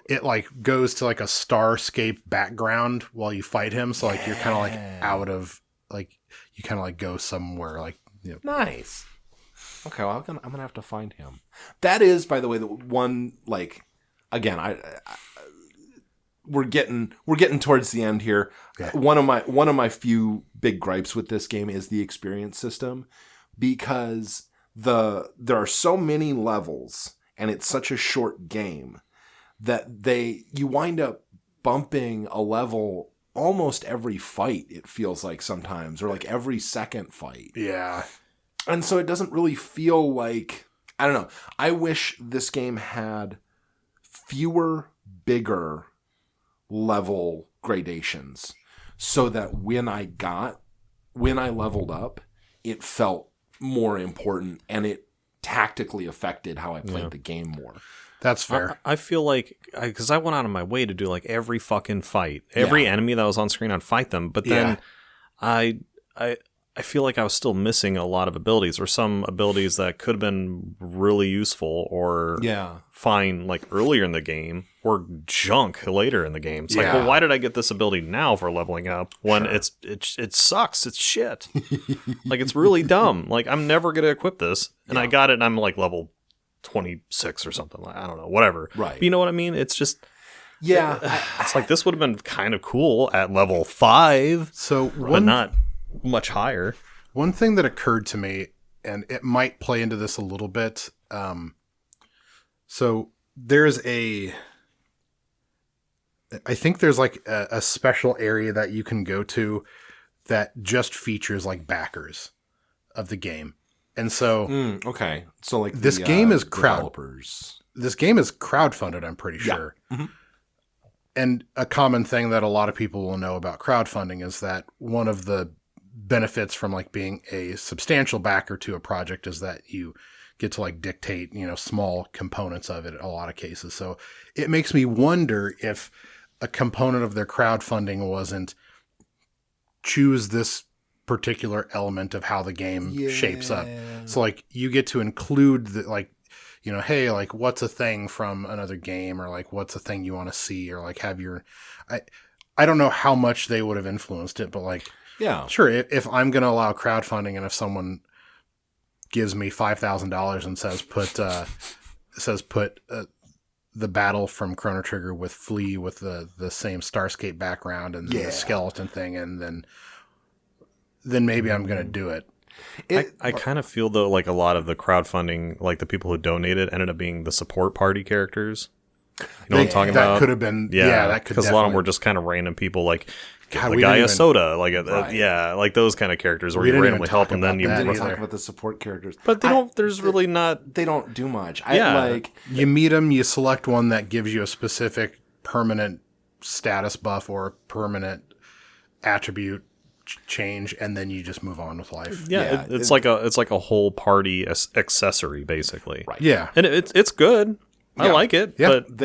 it like goes to like a starscape background while you fight him. So like you're kind of like out of like, you kind of like go somewhere like, you know. Nice. Okay, well, I'm gonna have to find him. That is, by the way, the one like again. We're getting towards the end here. Yeah. One of my few big gripes with this game is the experience system, because there are so many levels and it's such a short game that you wind up bumping a level almost every fight, it feels like sometimes, or like every second fight. Yeah. And so it doesn't really feel like, I don't know. I wish this game had fewer, bigger level gradations so that when I leveled up, it felt more important and it tactically affected how I played the game more. That's fair. I feel like, because I went out of my way to do like every fucking fight. Every enemy that was on screen, I'd fight them. But then I feel like I was still missing a lot of abilities, or some abilities that could have been really useful or fine like earlier in the game, or junk later in the game. It's like, well, why did I get this ability now for leveling up when it sucks? It's shit. Like, it's really dumb. Like, I'm never going to equip this. And I got it and I'm like level 26 or something. I don't know, whatever. Right. But you know what I mean? It's just... Yeah. It's like, this would have been kind of cool at level 5. But not much higher. One thing that occurred to me, and it might play into this a little bit. So there's I think there's like a special area that you can go to that just features like backers of the game. And so, okay. So like this game is developers. This game is crowdfunded, I'm pretty sure. Mm-hmm. And a common thing that a lot of people will know about crowdfunding is that one of the benefits from like being a substantial backer to a project is that you get to like dictate, small components of it in a lot of cases. So it makes me wonder if a component of their crowdfunding wasn't choose this particular element of how the game shapes up. So like you get to include the like, hey, like what's a thing from another game, or like what's a thing you want to see, or like have your, I don't know how much they would have influenced it, but like, sure. If I'm going to allow crowdfunding, and if someone gives me $5,000 and says put the battle from Chrono Trigger with Flea with the same Starscape background and the skeleton thing, and then maybe I'm going to do it. I kind of feel though like a lot of the crowdfunding, like the people who donated, ended up being the support party characters. You know what I'm talking about? That could have been, that could, because a lot of them were just kind of random people, like God, the guy a soda, like like those kind of characters where you randomly help and then you didn't talk about the support characters, but they don't. There's really not. They don't do much. You meet them, you select one that gives you a specific permanent status buff or permanent attribute change, and then you just move on with life. It's like a whole party accessory basically. Right. Yeah, and it's good. I like it. Yeah. But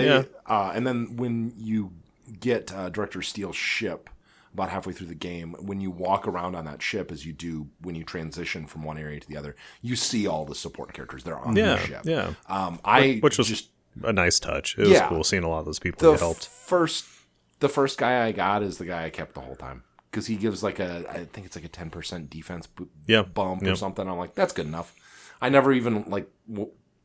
and then when you get Director Steele's ship about halfway through the game, when you walk around on that ship, as you do when you transition from one area to the other, you see all the support characters. They're on the ship. Yeah. Which was just a nice touch. It was cool seeing a lot of those people that helped. The first guy I got is the guy I kept the whole time. Because he gives I think it's like a 10% defense bump or something. I'm like, that's good enough. I never even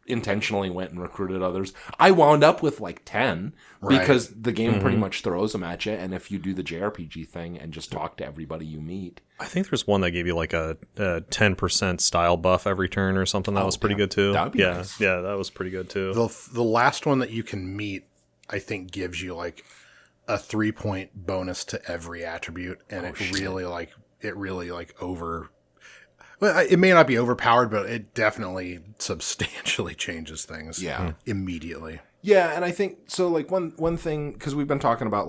intentionally went and recruited others. I wound up with 10 because the game pretty much throws them at you. And if you do the JRPG thing and just talk to everybody you meet. I think there's one that gave you a 10% style buff every turn or something. That was pretty good too. That would be nice. Yeah, that was pretty good too. The last one that you can meet, I think, gives you a 3-point bonus to every attribute, and it really well, it may not be overpowered, but it definitely substantially changes things. Immediately. Yeah, and I think so. One thing, because we've been talking about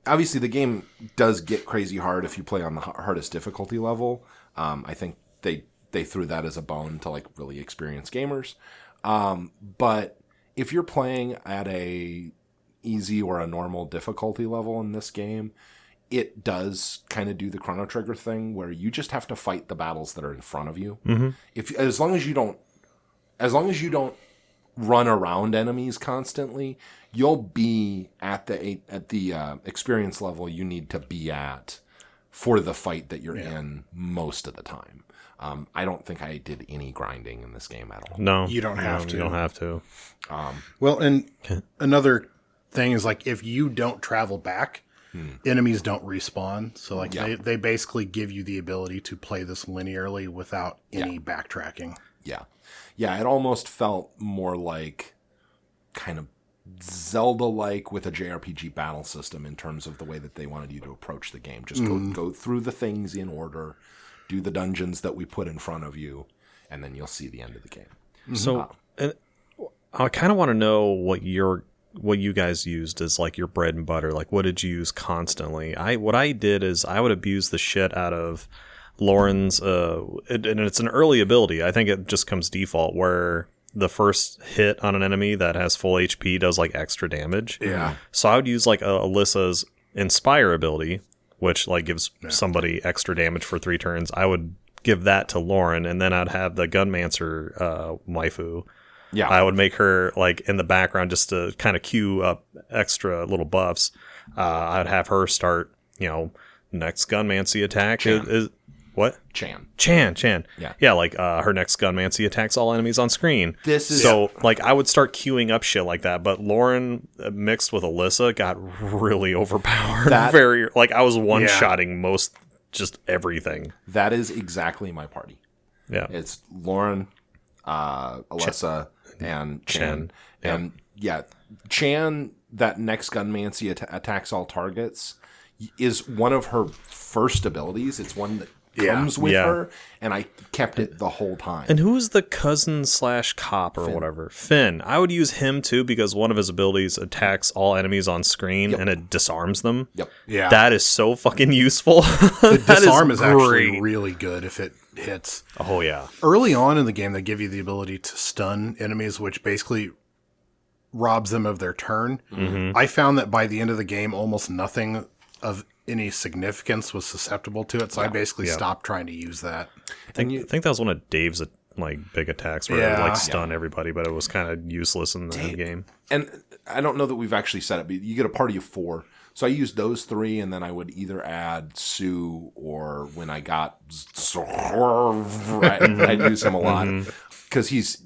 obviously the game does get crazy hard if you play on the hardest difficulty level. I think they threw that as a bone to really experienced gamers. But if you're playing at a easy or a normal difficulty level in this game, it does kind of do the Chrono Trigger thing where you just have to fight the battles that are in front of you. Mm-hmm. As long as you don't run around enemies constantly, you'll be at the experience level you need to be at for the fight that you're in most of the time. I don't think I did any grinding in this game at all. No, you don't have to. You don't have to. Well, and another thing is if you don't travel back, enemies don't respawn. So they basically give you the ability to play this linearly without any backtracking. Yeah. It almost felt more like kind of Zelda-like with a JRPG battle system in terms of the way that they wanted you to approach the game. Just go through the things in order, do the dungeons that we put in front of you, and then you'll see the end of the game. So I kind of want to know what you guys used as your bread and butter. What did you use constantly? What I did is I would abuse the shit out of Lauren's and it's an early ability. I think it just comes default where the first hit on an enemy that has full HP does extra damage. Yeah. So I would use Alyssa's Inspire ability, which gives somebody extra damage for 3 turns. I would give that to Lauren, and then I'd have the Gunmancer waifu. Yeah, I would make her in the background just to kind of queue up extra little buffs. I'd have her start, next Gunmancy attack is what? Chan. Yeah. Her next Gunmancy attacks all enemies on screen. I would start queuing up shit like that. But Lauren mixed with Alyssa got really overpowered. I was one-shotting most just everything. That is exactly my party. Yeah, it's Lauren, Alyssa, and Chan. And Chan, that next Gunmancy attacks all targets, is one of her first abilities. It's one that comes with her, and I kept it the whole time. And who is the cousin / cop or whatever? Finn. I would use him too because one of his abilities attacks all enemies on screen and it disarms them. Yep. Yeah. That is so fucking useful. The disarm is actually really good if it hits. Oh, yeah. Early on in the game, they give you the ability to stun enemies, which basically robs them of their turn. Mm-hmm. I found that by the end of the game, almost nothing of any significance was susceptible to it, so I basically stopped trying to use that. I think that was one of Dave's big attacks where it would stun everybody, but it was kind of useless in the game. And I don't know that we've actually said it, but you get a party of 4. So I used those 3, and then I would either add Sue, or when I got I'd use him a lot because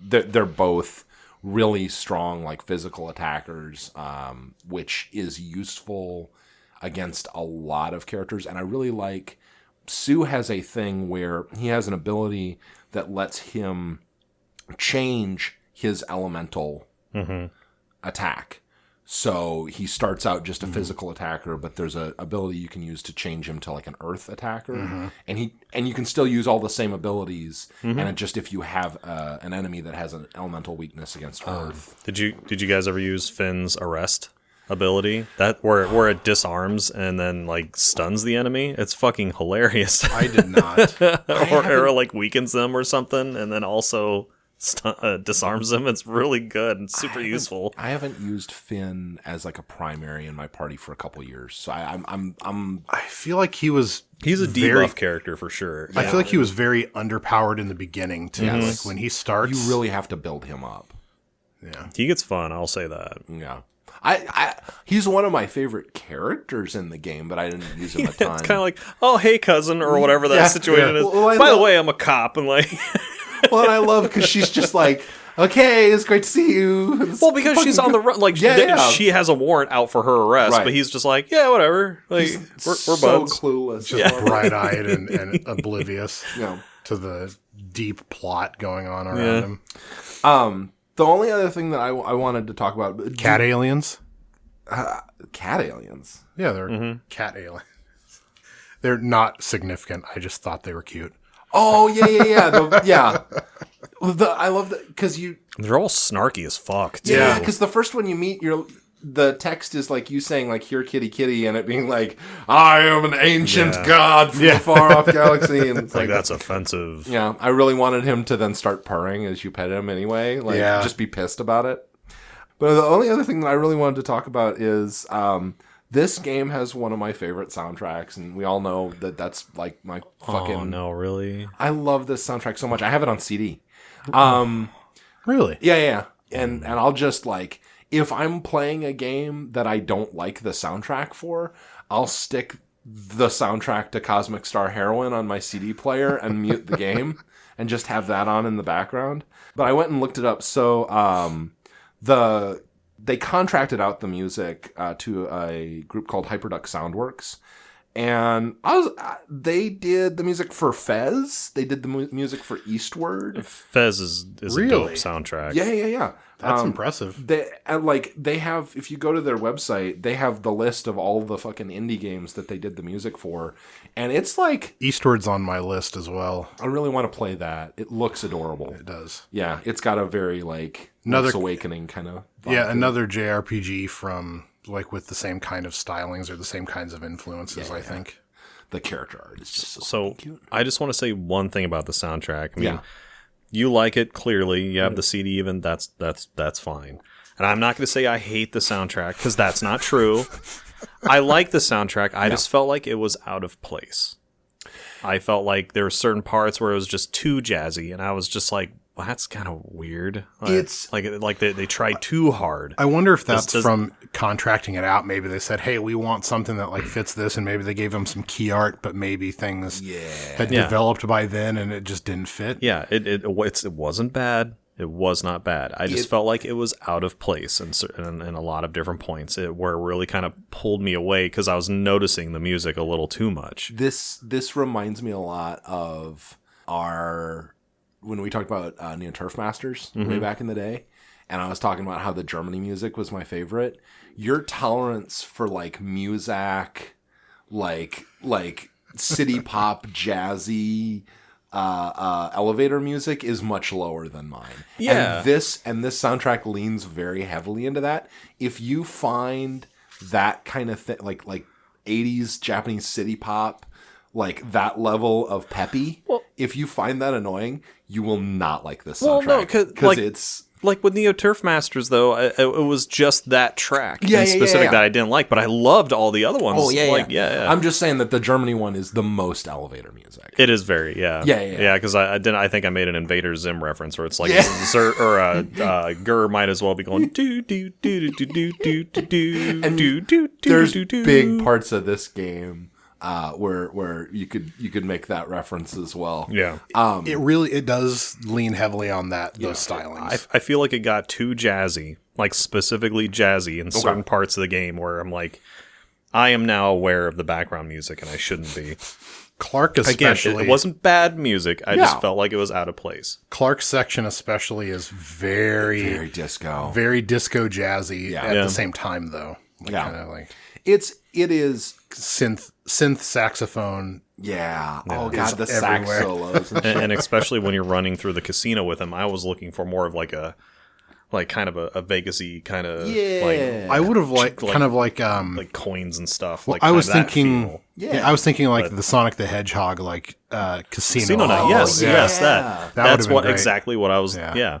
they're both really strong like physical attackers, which is useful against a lot of characters. And I really like Sue has a thing where he has an ability that lets him change his elemental attack. So he starts out just a physical attacker, but there's a ability you can use to change him to like an earth attacker, and you can still use all the same abilities. And it just if you have an enemy that has an elemental weakness against earth. Did you guys ever use Finn's arrest ability? That where it disarms and then like stuns the enemy? It's fucking hilarious. I did not. or like weakens them or something, and then also disarms them. It's really good and super useful. I haven't used Finn as like a primary in my party for a couple years, so I feel like he's a debuff character for sure. I feel like he was very underpowered in the beginning too. Like when he starts, you really have to build him up. Yeah, He gets fun, I'll say that. Yeah. He's one of my favorite characters in the game, but I didn't use him a ton. It's kind of like, oh, hey, cousin, or whatever that situation is. Well, By the way, I'm a cop, and like... Well, and I love because she's just like, okay, it's great to see you. Well, because she's on the run. Like, she has a warrant out for her arrest, but he's just like, yeah, whatever. Like, we're so buds. clueless. just bright-eyed and oblivious to the deep plot going on around him. The only other thing that I wanted to talk about... Cat aliens? Cat aliens? Yeah, they're cat aliens. They're not significant. I just thought they were cute. Oh, yeah. I love that because They're all snarky as fuck, too. Yeah, because the first one you meet, the text is like you saying like "here, kitty, kitty," and it being like, "I am an ancient god from a far off galaxy," and it's like that's offensive. Yeah, I really wanted him to then start purring as you pet him anyway, like just be pissed about it. But the only other thing that I really wanted to talk about is this game has one of my favorite soundtracks, and we all know that that's like my fucking... Oh, no, really? I love this soundtrack so much. I have it on CD. Really? Yeah. And I'll just like... If I'm playing a game that I don't like the soundtrack for, I'll stick the soundtrack to Cosmic Star Heroine on my CD player and mute the game and just have that on in the background. But I went and looked it up. So they contracted out the music to a group called Hyperduck Soundworks. And they did the music for Fez. They did the music for Eastward. Fez is a dope soundtrack. Yeah. That's impressive. They have, if you go to their website, they have the list of all the fucking indie games that they did the music for. And it's like... Eastward's on my list as well. I really want to play that. It looks adorable. It does. Yeah, it's got a very like Link's Awakening kind of vibe. Yeah, another JRPG from... like with the same kind of stylings or the same kinds of influences, I think. The character art is just so cute. I just want to say one thing about the soundtrack. I mean, you like it clearly. You have the CD even. That's fine. And I'm not going to say I hate the soundtrack because that's not true. I like the soundtrack. I just felt like it was out of place. I felt like there were certain parts where it was just too jazzy, and I was just like, well, that's kind of weird. It's like they tried too hard. I wonder if that's from contracting it out. Maybe they said, "Hey, we want something that like fits this," and maybe they gave them some key art, but maybe things had developed by then, and it just didn't fit. Yeah, it wasn't bad. It was not bad. I just felt like it was out of place in a lot of different points, where it really kind of pulled me away because I was noticing the music a little too much. This reminds me a lot of when we talked about Neo Turf Masters way back in the day, and I was talking about how the Germany music was my favorite. Your tolerance for like Muzak, like city pop, jazzy, elevator music is much lower than mine. Yeah. And this soundtrack leans very heavily into that. If you find that kind of thing, like 80s Japanese city pop, like that level of peppy, if you find that annoying, you will not like this soundtrack. Well, no, because it's... Like with Neo Turf Masters, though, it was just that track that I didn't like, but I loved all the other ones. Oh, yeah. I'm just saying that the Germany one is the most elevator music. It is very, Yeah, because I think I made an Invader Zim reference where it's like, Gur might as well be going, do, do, do, do, do, do, do, do, and do, do, there's do, do. big parts of this game where you could make that reference as well. Yeah. It does lean heavily on those stylings. I feel like it got too jazzy, like specifically jazzy in certain parts of the game where I'm like, I am now aware of the background music and I shouldn't be. Clark especially. Again, it wasn't bad music. I just felt like it was out of place. Clark's section especially is very disco. Very disco jazzy at the same time though. Kinda like it is synth saxophone. Yeah. Oh god, the sax solos and especially when you're running through the casino with him, I was looking for more of like kind of a Vegas-y kind of I would have liked kind of like coins and stuff. Well, like I was thinking feel. I was thinking like the Sonic the Hedgehog casino night. Yes, that's what exactly what I was yeah.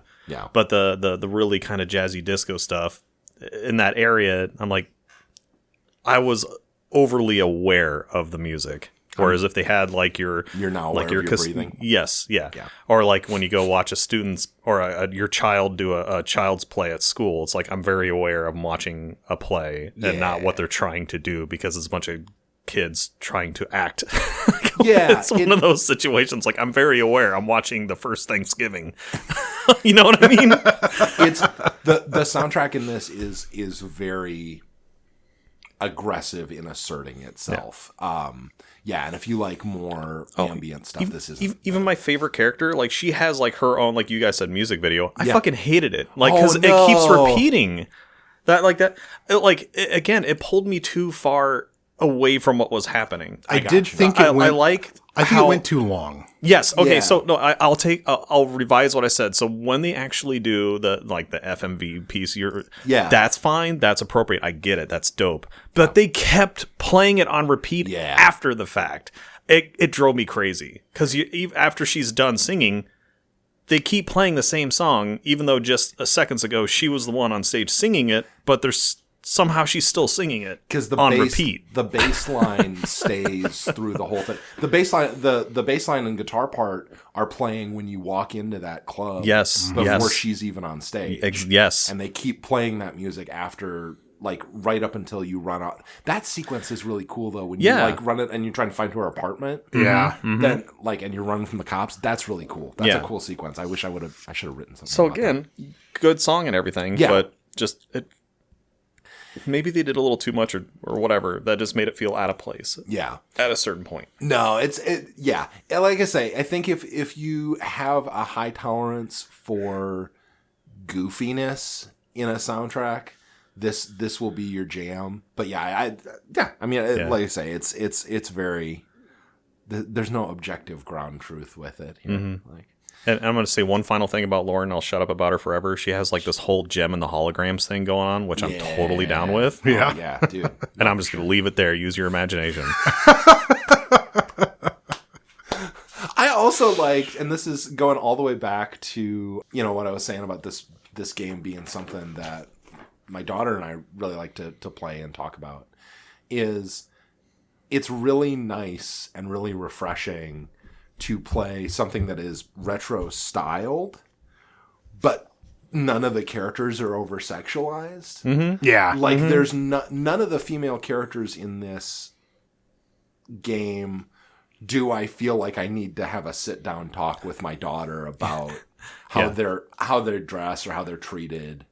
But the really kind of jazzy disco stuff in that area, I'm like, I was overly aware of the music. Whereas if they had like you're now aware of your breathing. Yes, yeah. Or like when you go watch a student's or your child do a child's play at school, it's like I'm very aware of watching a play and not what they're trying to do because it's a bunch of kids trying to act. It's one of those situations. Like I'm very aware. I'm watching the first Thanksgiving. You know what I mean? It's the soundtrack in this is very aggressive in asserting itself. And if you like more ambient stuff, this is even my favorite character. Like she has like her own, like you guys said, music video. I fucking hated it, like because it keeps repeating that, like that. Again, it pulled me too far away from what was happening. I think it went too long. Yes. Okay. Yeah. So no, I'll revise what I said. So when they actually do the FMV piece, that's fine. That's appropriate. I get it. That's dope. But they kept playing it on repeat after the fact. It drove me crazy because after she's done singing, they keep playing the same song, even though just seconds ago she was the one on stage singing it. But somehow she's still singing it repeat. The bass line stays through the whole thing. The bass line, the bass line and guitar part are playing when you walk into that club. Yes, before she's even on stage. Yes, and they keep playing that music after, like right up until you run out. That sequence is really cool though. When you like run it and you're trying to find her apartment. Yeah, then and you're running from the cops. That's really cool. That's a cool sequence. I wish I should have written something. So about again, good song and everything. Yeah. But just maybe they did a little too much or whatever. That just made it feel out of place. Yeah. At a certain point. No, like I say, I think if you have a high tolerance for goofiness in a soundtrack, this will be your jam. But like I say, it's very, there's no objective ground truth with it here. Mm-hmm. And I'm going to say one final thing about Lauren. I'll shut up about her forever. She has like this whole gem and the holograms thing going on, which I'm totally down with. Yeah, yeah, dude. And I'm just going to leave it there. Use your imagination. I also liked, and this is going all the way back to what I was saying about this game being something that my daughter and I really like to play and talk about. Is it's really nice and really refreshing to play something that is retro styled, but none of the characters are over sexualized. Mm-hmm. Yeah. Like there's none of the female characters in this game do I feel like I need to have a sit down talk with my daughter about how they're dressed or how they're treated.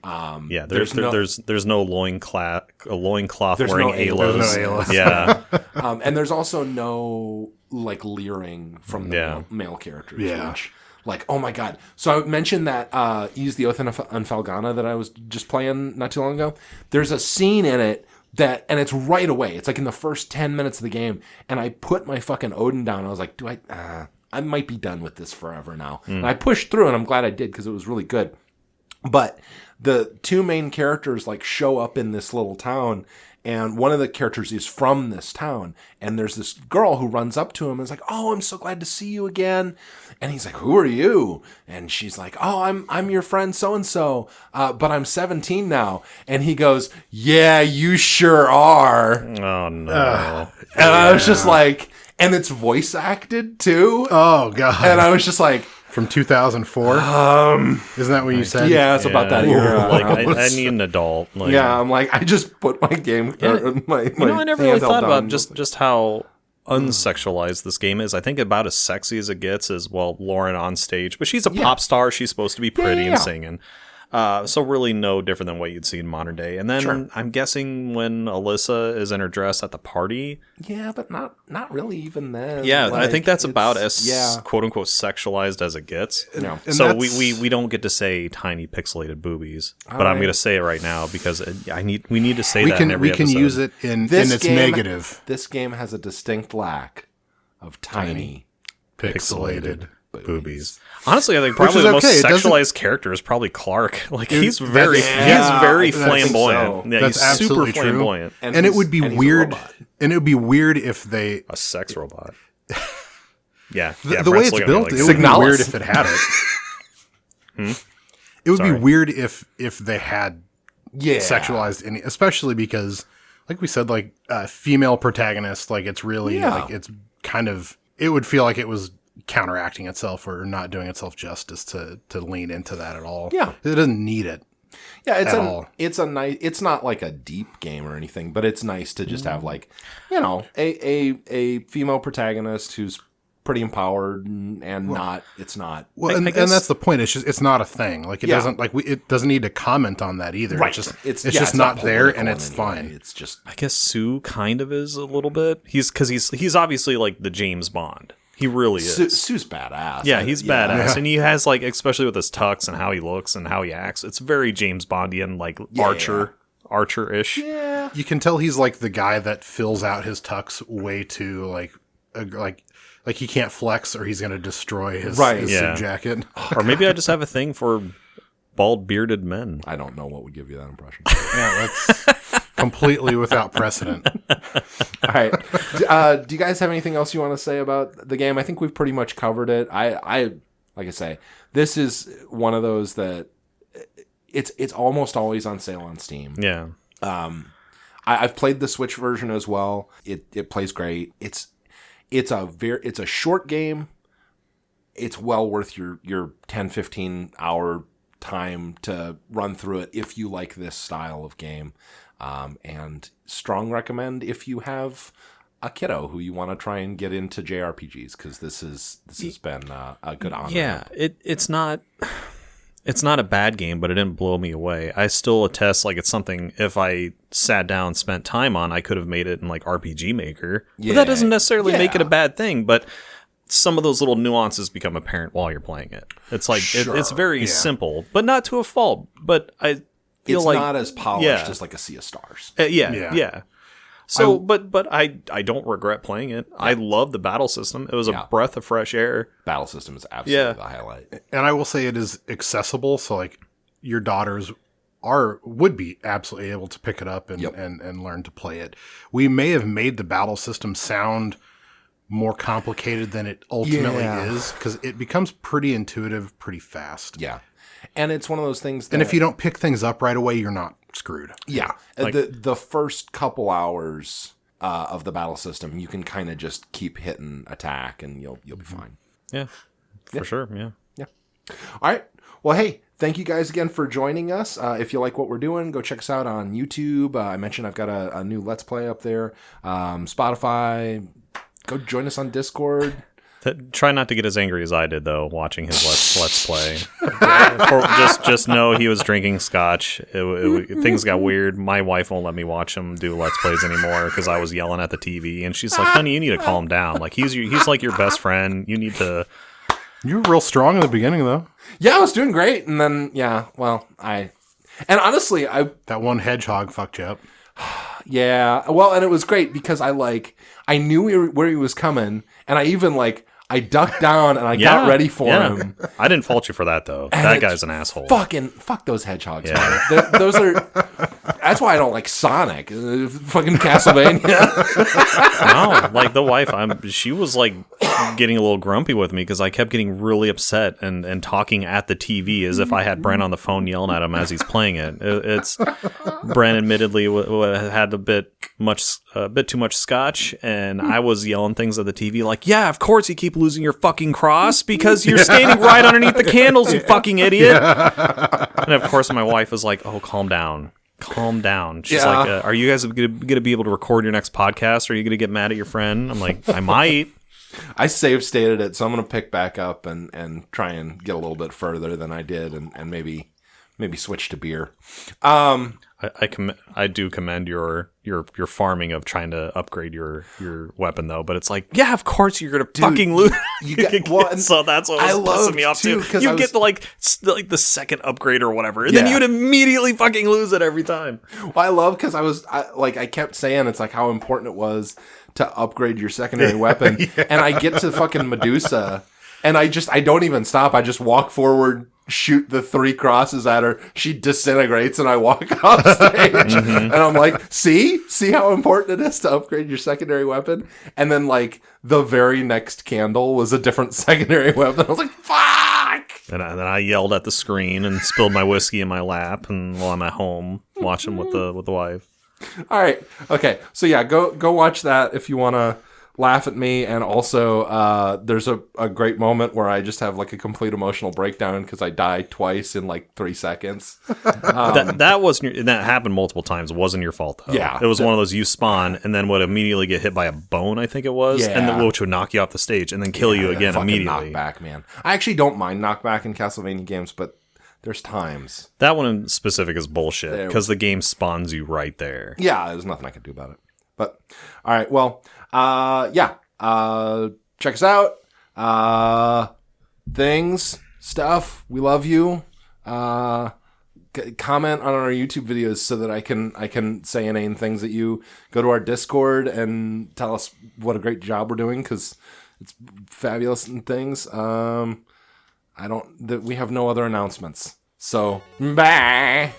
There's no loincloth wearing Aylas. No Aylas. Yeah. And there's also no like leering from the male characters. Yeah. Which, like, oh my god. So I mentioned that Use the Oath on Falgana that I was just playing not too long ago. There's a scene in it and it's right away. It's like in the first 10 minutes of the game. And I put my fucking Odin down. I was like, I might be done with this forever now. And I pushed through and I'm glad I did because it was really good. But the two main characters like show up in this little town, and one of the characters is from this town, and there's this girl who runs up to him and is like, "Oh, I'm so glad to see you again." And he's like, "Who are you?" And she's like, "Oh, I'm your friend so and so, but I'm 17 now." And he goes, "Yeah, you sure are." Oh no! And I was just like, and it's voice acted too. Oh god! And I was just like, From 2004? Isn't that what you said? Yeah, it's about that era. Like, I need an adult. Like, Yeah, I'm like, I just put my game. My I never really handheld thought about on. just how unsexualized this game is. I think about as sexy as it gets is, well, Lauren on stage, but she's a pop star. She's supposed to be pretty and singing. So really no different than what you'd see in modern day. And then I'm guessing when Alyssa is in her dress at the party. Yeah, but not really even then. Yeah, Like, I think that's about as yeah. quote unquote sexualized as it gets. Yeah. So we don't get to say tiny pixelated boobies, but I'm going to say it right now because we need to say that in every episode. We can use it in its negative. This game has a distinct lack of tiny pixelated boobies. Honestly, I think probably the most sexualized character is probably Clark. Like he's very flamboyant. So. Yeah, that's he's absolutely super flamboyant. And it would be weird. And it would be weird if they a sex robot. Yeah, the way it's built, it would be weird if it had it. It would be weird if they had sexualized any, especially because, like we said, like female protagonist, like it's really like it's kind of. It would feel like it was counteracting itself or not doing itself justice to lean into that at all. Yeah, it doesn't need it. Yeah, it's a nice. It's not like a deep game or anything, but it's nice to just have like, a female protagonist who's pretty empowered and not. It's not. Well, and that's the point. It's just it's not a thing. Like it doesn't it doesn't need to comment on that either. Right. It's just not there, and it's fine. It's just. I guess Sue kind of is a little bit. He's obviously like the James Bond. He really is. Sue's badass. Yeah, he's badass. And he has, like, especially with his tux and how he looks and how he acts, it's very James Bondian, like, Archer-ish. Yeah. You can tell he's, like, the guy that fills out his tux way too, like he can't flex or he's going to destroy his suit jacket. Or maybe I just have a thing for bald, bearded men. I don't know what would give you that impression. Yeah, that's completely without precedent. All right. Do you guys have anything else you want to say about the game? I think we've pretty much covered it. I like I say, this is one of those that it's almost always on sale on Steam. Yeah. I've played the Switch version as well. It plays great. It's a short game. It's well worth your 10-15 hour time to run through it if you like this style of game. And strong recommend if you have a kiddo who you want to try and get into JRPGs, because this has been a good honor. Yeah, it's not a bad game, but it didn't blow me away. I still attest, like, it's something, if I sat down and spent time on, I could have made it in, like, RPG Maker. But that doesn't necessarily make it a bad thing, but some of those little nuances become apparent while you're playing it. It's like, it's very simple, but not to a fault. But I feel it's like not as polished as like a Sea of Stars. Yeah. So, but I don't regret playing it. Yeah. I love the battle system. It was a breath of fresh air. Battle system is absolutely the highlight. And I will say it is accessible. So like your daughters would be absolutely able to pick it up and learn to play it. We may have made the battle system sound more complicated than it ultimately is, because it becomes pretty intuitive pretty fast. Yeah. And it's one of those things that... And if you don't pick things up right away, you're not screwed. Yeah. Like, the first couple hours of the battle system, you can kind of just keep hitting attack and you'll be fine. Yeah. For sure. Yeah. Yeah. All right. Well, hey, thank you guys again for joining us. If you like what we're doing, go check us out on YouTube. I mentioned I've got a new Let's Play up there. Spotify. Go join us on Discord. Try not to get as angry as I did, though, watching his Let's Play. just know he was drinking scotch. Things got weird. My wife won't let me watch him do Let's Plays anymore because I was yelling at the TV, and she's like, "Honey, you need to calm down. Like he's like your best friend. You need to." You were real strong in the beginning, though. Yeah, I was doing great, and then honestly, that one hedgehog fucked you up. Yeah, well, and it was great because I knew where he was coming, and I even I ducked down and I got ready for him. I didn't fault you for that though. And that guy's an asshole. Fuck those hedgehogs. Yeah. Man. Those are. That's why I don't like Sonic. Fucking Castlevania. No, like the wife, she was like getting a little grumpy with me because I kept getting really upset and talking at the TV as if I had Brent on the phone yelling at him as he's playing it. It's Brent admittedly had a bit too much scotch, and I was yelling things at the TV like, yeah, of course you keep losing your fucking cross because you're standing right underneath the candles, you fucking idiot. And of course my wife was like, oh, calm down. She's like, are you guys going to be able to record your next podcast? Or are you going to get mad at your friend? I'm like, I might. I save stated it, so I'm going to pick back up and try and get a little bit further than I did and maybe switch to beer. I do commend your farming of trying to upgrade your weapon though, but it's like, yeah, of course you're gonna fucking lose. So that's what was pissing me off too. You get like the second upgrade or whatever, and then you'd immediately fucking lose it every time. Well, I love because I kept saying it's like how important it was to upgrade your secondary weapon, and I get to fucking Medusa, and I don't even stop. I just walk forward, shoot the 3 crosses at her, she disintegrates, and I walk off stage. And I'm like, see how important it is to upgrade your secondary weapon? And then like the very next candle was a different secondary weapon. I was like, fuck! And then I yelled at the screen and spilled my whiskey in my lap, and while I'm at home watching with the wife. All right, okay, so yeah, go watch that if you want to laugh at me. And also there's a great moment where I just have like a complete emotional breakdown because I die twice in like 3 seconds. That happened multiple times. It wasn't your fault though. Yeah, it was one of those you spawn and then would immediately get hit by a bone, I think it was, and then which would knock you off the stage and then kill you again immediately. Knockback, man. I actually don't mind knockback in Castlevania games, but there's times. That one in specific is bullshit because the game spawns you right there. Yeah, there's nothing I can do about it. But all right, well, check us out. Stuff. We love you. Comment on our YouTube videos so that I can say inane things at you. Go to our Discord and tell us what a great job we're doing because it's fabulous and things. We have no other announcements. So, bye.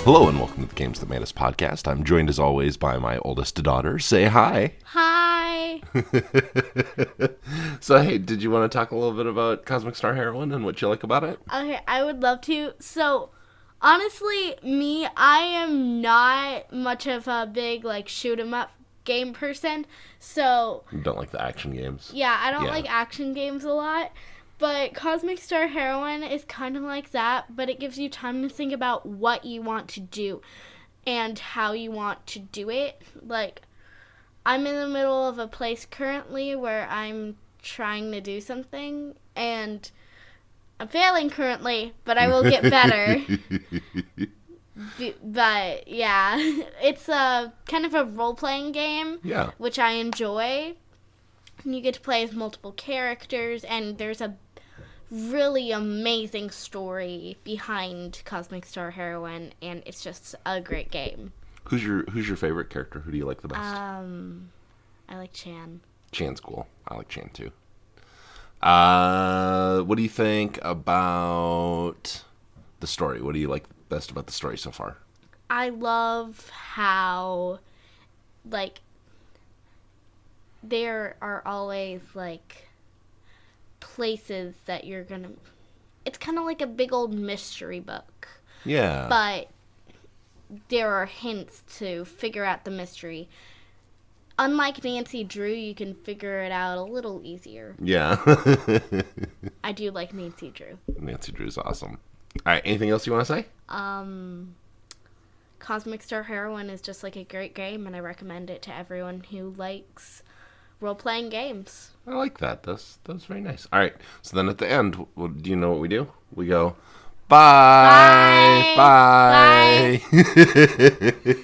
Hello and welcome to the Games That Made Us podcast. I'm joined as always by my oldest daughter. Say hi. Hi. So hey, did you want to talk a little bit about Cosmic Star Heroine and what you like about it? Okay, I would love to. So, honestly, I am not much of a big shoot 'em up game person. So you don't like the action games? Yeah, I don't like action games a lot. But Cosmic Star Heroine is kind of like that, but it gives you time to think about what you want to do and how you want to do it. Like, I'm in the middle of a place currently where I'm trying to do something, and I'm failing currently, but I will get better. But, yeah, it's a kind of a role-playing game, which I enjoy. You get to play as multiple characters, and there's a really amazing story behind Cosmic Star Heroine, and it's just a great game. Who's your favorite character? Who do you like the best? I like Chan. Chan's cool. I like Chan too. What do you think about the story? What do you like best about the story so far? I love how, there are always, places that you're gonna... It's kind of like a big old mystery book. Yeah. But there are hints to figure out the mystery. Unlike Nancy Drew, you can figure it out a little easier. Yeah. I do like Nancy Drew. Nancy Drew's awesome. All right, anything else you want to say? Cosmic Star Heroine is just a great game, and I recommend it to everyone who likes role-playing games. I like that. That's very nice. All right, so then at the end, do you know what we do? We go, bye. Bye. Bye.